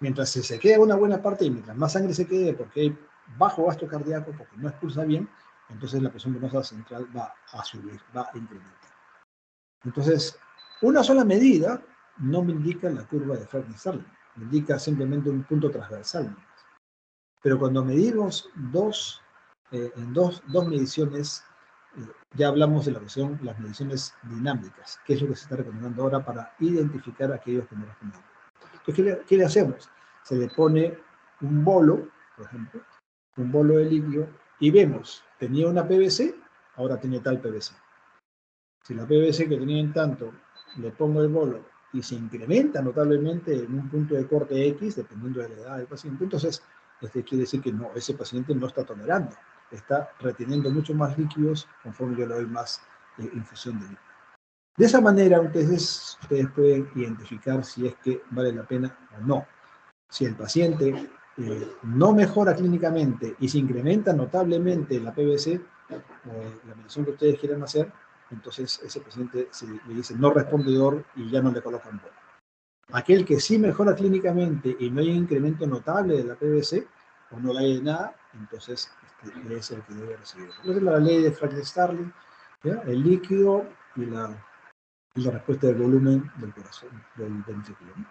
Mientras se queda una buena parte y mientras más sangre se quede porque hay bajo gasto cardíaco, porque no expulsa bien, entonces la presión venosa central va a subir, va a incrementar. Entonces, una sola medida no me indica la curva de Franklin-Starling, me indica simplemente un punto transversal. Pero cuando medimos en dos mediciones, ya hablamos de la cuestión, las mediciones dinámicas, que es lo que se está recomendando ahora para identificar a aquellos que no responden. Entonces, ¿qué le hacemos? Se le pone un bolo, por ejemplo, un bolo de líquido, y vemos, tenía una PVC, ahora tiene tal PVC. Si la PVC que tenía en tanto, le pongo el bolo y se incrementa notablemente en un punto de corte X, dependiendo de la edad del paciente, entonces quiere decir que no, ese paciente no está tolerando, está reteniendo mucho más líquidos conforme yo le doy más infusión de líquido. De esa manera, ustedes pueden identificar si es que vale la pena o no. Si el paciente no mejora clínicamente y se incrementa notablemente la PVC, la medición que ustedes quieran hacer, entonces ese paciente le dice no respondedor y ya no le colocan bola. Aquel que sí mejora clínicamente y no hay un incremento notable de la PVC o no hay nada, entonces es el que debe recibir. Entonces la ley de Franklin-Starling, el líquido y la respuesta del volumen del corazón, del ventrículo, ¿no?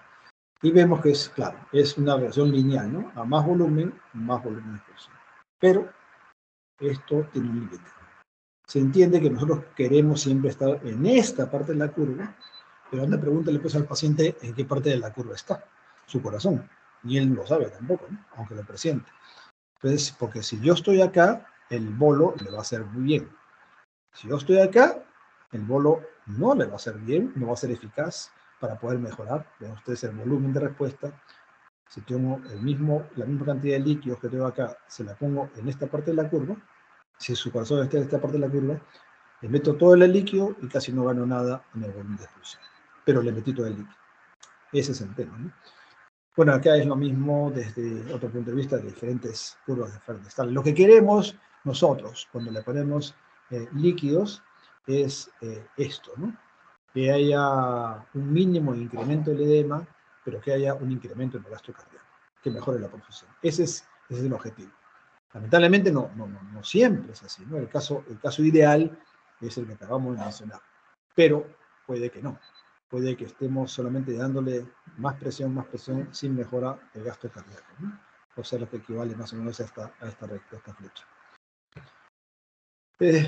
Y vemos que es, claro, es una relación lineal, ¿no? A más volumen de expresión. Pero esto tiene un límite. Se entiende que nosotros queremos siempre estar en esta parte de la curva, pero anda, pregúntale pues al paciente en qué parte de la curva está, su corazón. Y él no lo sabe tampoco, ¿no? Aunque lo presiente. Entonces, porque si yo estoy acá, el bolo le va a hacer muy bien. Si yo estoy acá, el bolo no le va a hacer bien, no va a ser eficaz para poder mejorar. Vean ustedes el volumen de respuesta. Si tengo la misma cantidad de líquidos que tengo acá, se la pongo en esta parte de la curva. Si su corazón está en esta parte de la curva, le meto todo el líquido y casi no gano nada en el volumen de expulsión. Pero le metí todo el líquido. Ese es el tema, ¿no? Bueno, acá es lo mismo desde otro punto de vista de diferentes curvas de Franklin-Starling. Lo que queremos nosotros cuando le ponemos líquidos es esto, ¿no? Que haya un mínimo de incremento del edema, pero que haya un incremento en el gasto cardíaco, que mejore la perfusión. Ese es el objetivo. Lamentablemente no siempre es así, ¿no? El caso ideal es el que acabamos de mencionar, pero puede que no. Puede que estemos solamente dándole más presión, sin mejora el gasto cardíaco, ¿no? O sea, lo que equivale más o menos a esta flecha.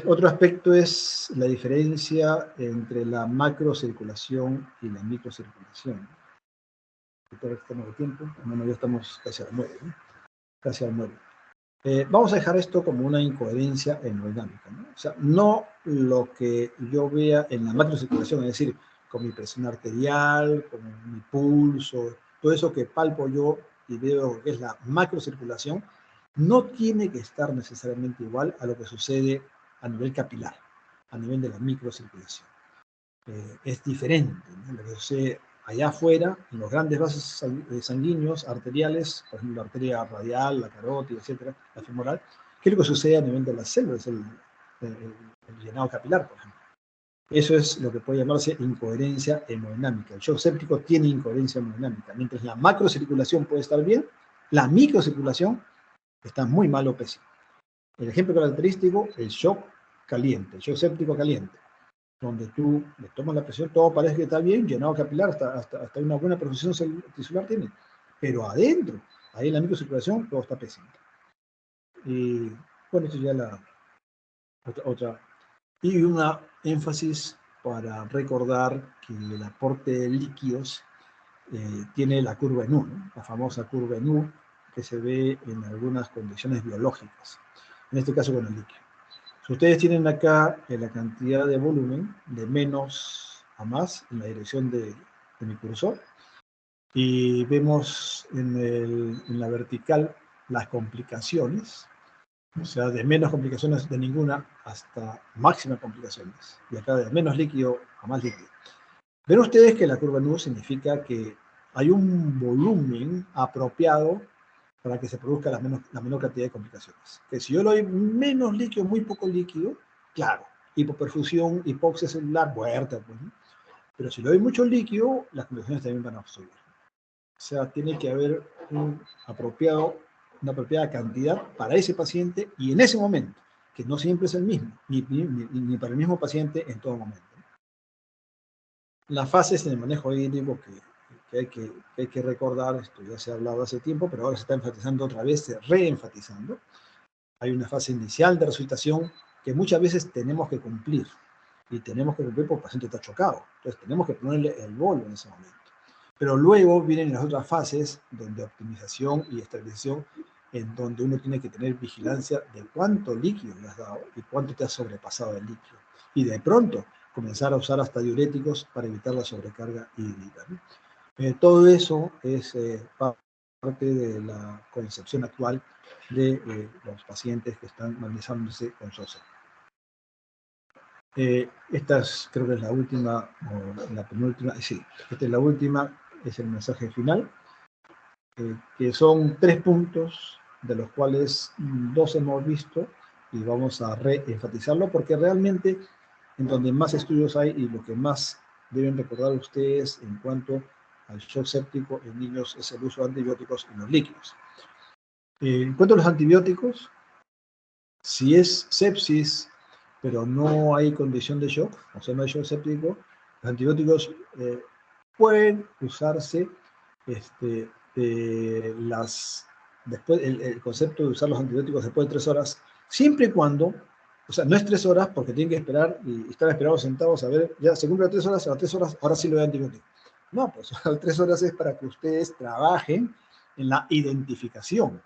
Otro aspecto es la diferencia entre la macrocirculación y la microcirculación. Estamos de tiempo, bueno, ya estamos casi al 9, ¿no? Casi al 9. Vamos a dejar esto como una incoherencia hemodinámica, ¿no? O sea, no lo que yo vea en la macrocirculación, es decir, con mi presión arterial, con mi pulso, todo eso que palpo yo y veo que es la macrocirculación, no tiene que estar necesariamente igual a lo que sucede a nivel capilar, a nivel de la microcirculación. Es diferente, ¿no? Lo que sucede allá afuera, en los grandes vasos sanguíneos, arteriales, por ejemplo, la arteria radial, la carótida, etcétera, la femoral, ¿qué es lo que sucede a nivel de las células, el llenado capilar, por ejemplo? Eso es lo que puede llamarse incoherencia hemodinámica. El shock séptico tiene incoherencia hemodinámica. Mientras la macrocirculación puede estar bien, la microcirculación está muy mal o pésimo. El ejemplo característico, el shock caliente, el shock séptico caliente, donde tú le tomas la presión, todo parece que está bien, llenado capilar, hasta una buena perfusión tisular tiene, pero adentro, ahí en la microcirculación, todo está pésimo. Y bueno, esto ya la otra. Y una énfasis para recordar que el aporte de líquidos tiene la curva en U, ¿no? La famosa curva en U que se ve en algunas condiciones biológicas, en este caso con el líquido. Si ustedes tienen acá la cantidad de volumen de menos a más en la dirección de mi cursor y vemos en la vertical las complicaciones, o sea, de menos complicaciones de ninguna hasta máximas complicaciones, y acá de menos líquido a más líquido. Ven ustedes que la curva en U significa que hay un volumen apropiado para que se produzca la menor cantidad de complicaciones. Que si yo le doy menos líquido, muy poco líquido, claro, hipoperfusión, hipoxia celular, muerta, pues, ¿no? Pero si le doy mucho líquido, las complicaciones también van a subir. O sea, tiene que haber una apropiada cantidad para ese paciente y en ese momento, que no siempre es el mismo, ni para el mismo paciente en todo momento. Las fases en el manejo hídrico que hay que recordar, esto ya se ha hablado hace tiempo, pero ahora se está enfatizando otra vez, reenfatizando. Hay una fase inicial de resucitación que muchas veces tenemos que cumplir, y tenemos que cumplir porque el paciente está chocado. Entonces tenemos que ponerle el bolo en ese momento. Pero luego vienen las otras fases de optimización y estabilización, en donde uno tiene que tener vigilancia de cuánto líquido le has dado y cuánto te has sobrepasado del líquido. Y de pronto comenzar a usar hasta diuréticos para evitar la sobrecarga hídrica, ¿no? Todo eso es parte de la concepción actual de los pacientes que están manejándose con SOSA. Esta creo que es la última, o la penúltima, sí, esta es la última, es el mensaje final, que son 3 puntos, de los cuales 2 hemos visto, y vamos a reenfatizarlo, porque realmente en donde más estudios hay y lo que más deben recordar ustedes en cuanto al shock séptico en niños es el uso de antibióticos y los líquidos. En cuanto a los antibióticos, si es sepsis, pero no hay condición de shock, o sea, no hay shock séptico, los antibióticos pueden usarse, después el concepto de usar los antibióticos después de 3 horas, siempre y cuando, o sea, no es 3 horas porque tienen que esperar y están esperados sentados a ver, ya se cumplen las 3 horas, a las 3 horas ahora sí le doy antibiótico. No, pues a las 3 horas es para que ustedes trabajen en la identificación.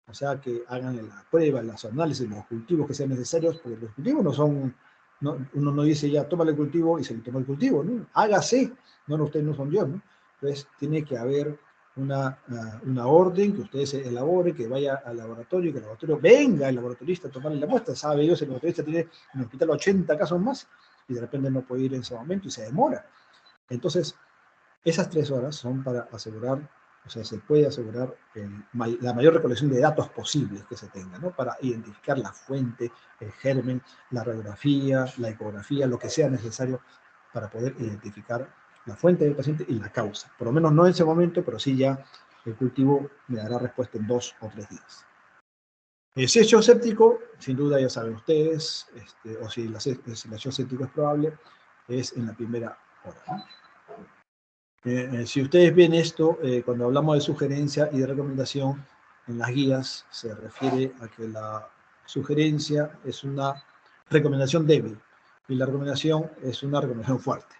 O sea, que hagan la prueba, los análisis, los cultivos que sean necesarios, porque los cultivos no son, uno no dice ya, toma el cultivo y se le toma el cultivo, ¿no? Hágase, no, ustedes no son Dios, ¿no? Entonces, tiene que haber una orden que ustedes elaboren, que vaya al laboratorio, que el laboratorio venga el laboratorista a tomarle la muestra. Sabe Dios, el laboratorista tiene en el hospital 80 casos más y de repente no puede ir en ese momento y se demora. Entonces, esas 3 horas son para asegurar, o sea, se puede asegurar la mayor recolección de datos posibles que se tenga, ¿no? Para identificar la fuente, el germen, la radiografía, la ecografía, lo que sea necesario para poder identificar la fuente del paciente y la causa. Por lo menos no en ese momento, pero sí ya el cultivo me dará respuesta en 2 o 3 días. Si es shock séptico, sin duda ya saben ustedes, o si el shock séptico es probable, es en la primera hora, ¿no? Si ustedes ven esto, cuando hablamos de sugerencia y de recomendación, en las guías se refiere a que la sugerencia es una recomendación débil y la recomendación es una recomendación fuerte.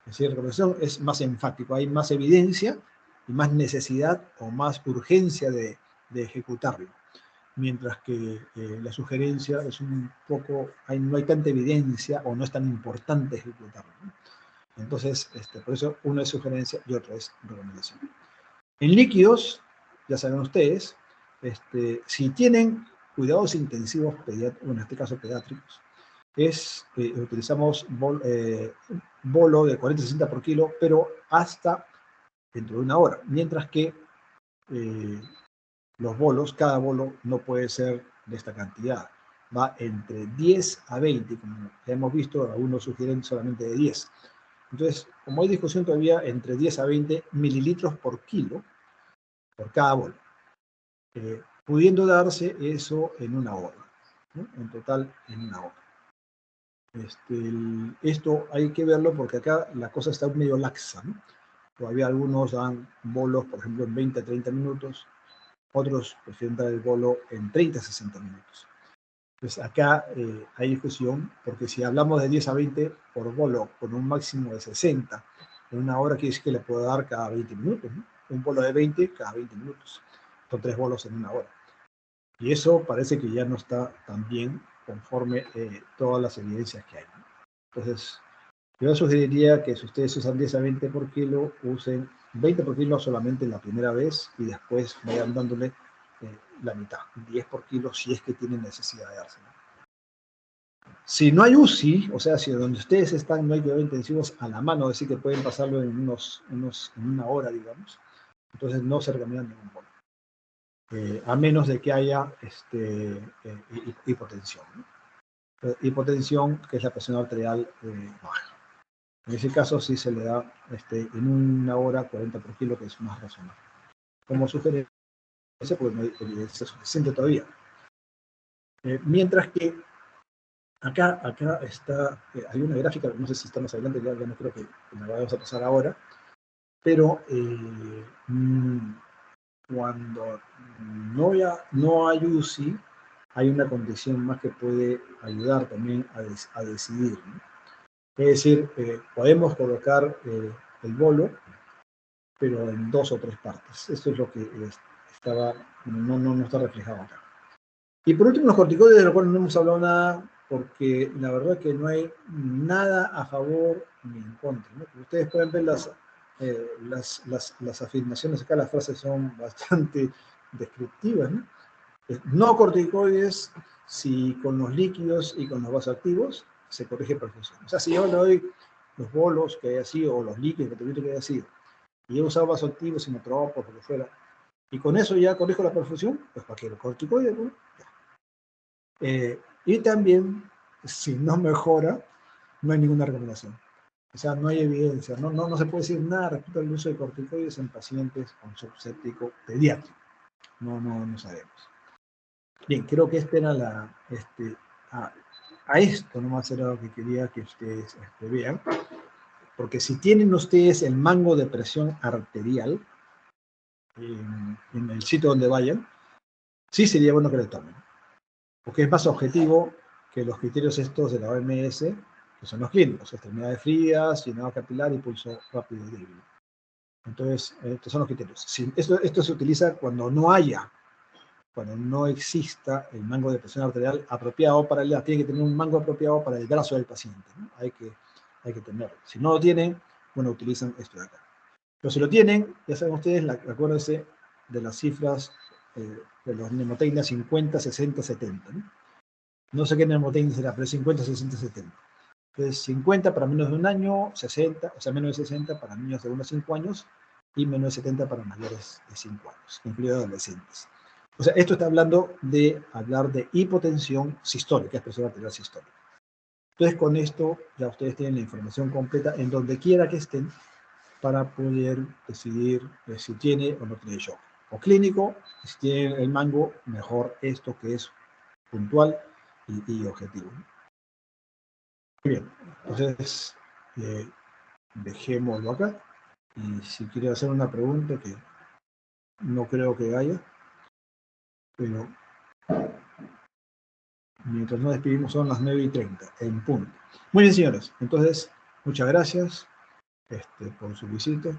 Es decir, la recomendación es más enfático, hay más evidencia y más necesidad o más urgencia de ejecutarlo. Mientras que la sugerencia es un poco, no hay tanta evidencia o no es tan importante ejecutarlo, ¿no? Entonces, por eso uno es sugerencia y otro es recomendación. En líquidos, ya saben ustedes, si tienen cuidados intensivos, en este caso pediátricos, utilizamos bolo de 40-60 por kilo, pero hasta dentro de 1 hora, mientras que los bolos, cada bolo no puede ser de esta cantidad, va entre 10 a 20, como ya hemos visto, algunos sugieren solamente de 10. Entonces, como hay discusión todavía, entre 10 a 20 mililitros por kilo por cada bolo, pudiendo darse eso en 1 hora, ¿no? En total, en 1 hora. Esto hay que verlo porque acá la cosa está medio laxa, ¿no? Todavía algunos dan bolos, por ejemplo, en 20 a 30 minutos, otros prefieren dar el bolo en 30 a 60 minutos. Pues acá hay discusión, porque si hablamos de 10 a 20 por bolo, con un máximo de 60, en 1 hora quiere decir que le puedo dar cada 20 minutos, ¿no? Un bolo de 20 cada 20 minutos. Son 3 bolos en 1 hora. Y eso parece que ya no está tan bien conforme todas las evidencias que hay, ¿no? Entonces, yo sugeriría que si ustedes usan 10 a 20 por kilo, usen 20 por kilo solamente la primera vez y después vayan dándole la mitad, 10 por kilo si es que tienen necesidad de dárselo. Si no hay UCI, o sea, si donde ustedes están no hay cuidados intensivos a la mano, es decir, que pueden pasarlo en 1 hora, digamos, entonces no se recomienda ningún bolo, a menos de que haya hipotensión, ¿no? hipotensión, que es la presión arterial baja. En ese caso sí se le da en 1 hora 40 por kilo, que es más razonable. Como sugerencia, porque no hay evidencia suficiente todavía. Mientras que acá está, hay una gráfica, no sé si está más adelante, ya no creo que me vayamos a pasar ahora, pero cuando no hay UCI, hay una condición más que puede ayudar también a decidir, ¿no? Es decir, podemos colocar el bolo, pero en 2 o 3 partes. Esto es lo que no está reflejado acá. Y por último, los corticoides, de los cuales no hemos hablado nada, porque la verdad es que no hay nada a favor ni en contra, ¿no? Ustedes pueden ver las afirmaciones acá, las frases son bastante descriptivas, ¿no? No corticoides si con los líquidos y con los vasoactivos se corrige perfusión. O sea, si yo le doy los bolos que haya sido, o los líquidos que haya sido, y he usado vasoactivos, sinotropos, o lo que fuera, y con eso ya corrijo la perfusión, pues para que los corticoides, ¿no? Y también, si no mejora, no hay ninguna recomendación. O sea, no hay evidencia, no se puede decir nada respecto al uso de corticoides en pacientes con shock séptico pediátrico. No sabemos. Bien, creo que este era a esto nomás era lo que quería que ustedes vean, porque si tienen ustedes el mango de presión arterial en el sitio donde vayan, sí sería bueno que lo tomen, porque es más objetivo que los criterios estos de la OMS, que son los clínicos: extremidades frías, llenado capilar y pulso rápido y débil. Entonces, estos son los criterios. Esto se utiliza cuando no exista el mango de presión arterial apropiado tiene que tener un mango apropiado para el brazo del paciente, ¿no? Hay que tenerlo. Si no lo tienen, bueno, utilizan esto de acá. Pero si lo tienen, ya saben ustedes, acuérdense de las cifras de los mnemotecnia 50, 60, 70, ¿no? No sé qué mnemotecnia será, pero 50, 60, 70. Entonces, 50 para menos de 1 año, 60, o sea, menos de 60 para niños de 1 a 5 años, y menos de 70 para mayores de 5 años, incluidos adolescentes. O sea, esto está hablando de hipotensión sistólica, es presión arterial sistólica. Entonces, con esto ya ustedes tienen la información completa en donde quiera que estén para poder decidir si tiene o no tiene shock. O clínico, si tiene el mango, mejor esto que es puntual y objetivo. Muy bien, entonces dejémoslo acá. Y si quiere hacer una pregunta, que no creo que haya, pero mientras nos despedimos son las 9:30, en punto. Muy bien, señores. Entonces, muchas gracias por su visita.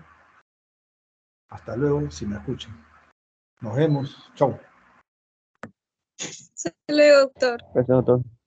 Hasta luego, si me escuchan. Nos vemos. Chau. Hasta luego, doctor. Gracias, doctor.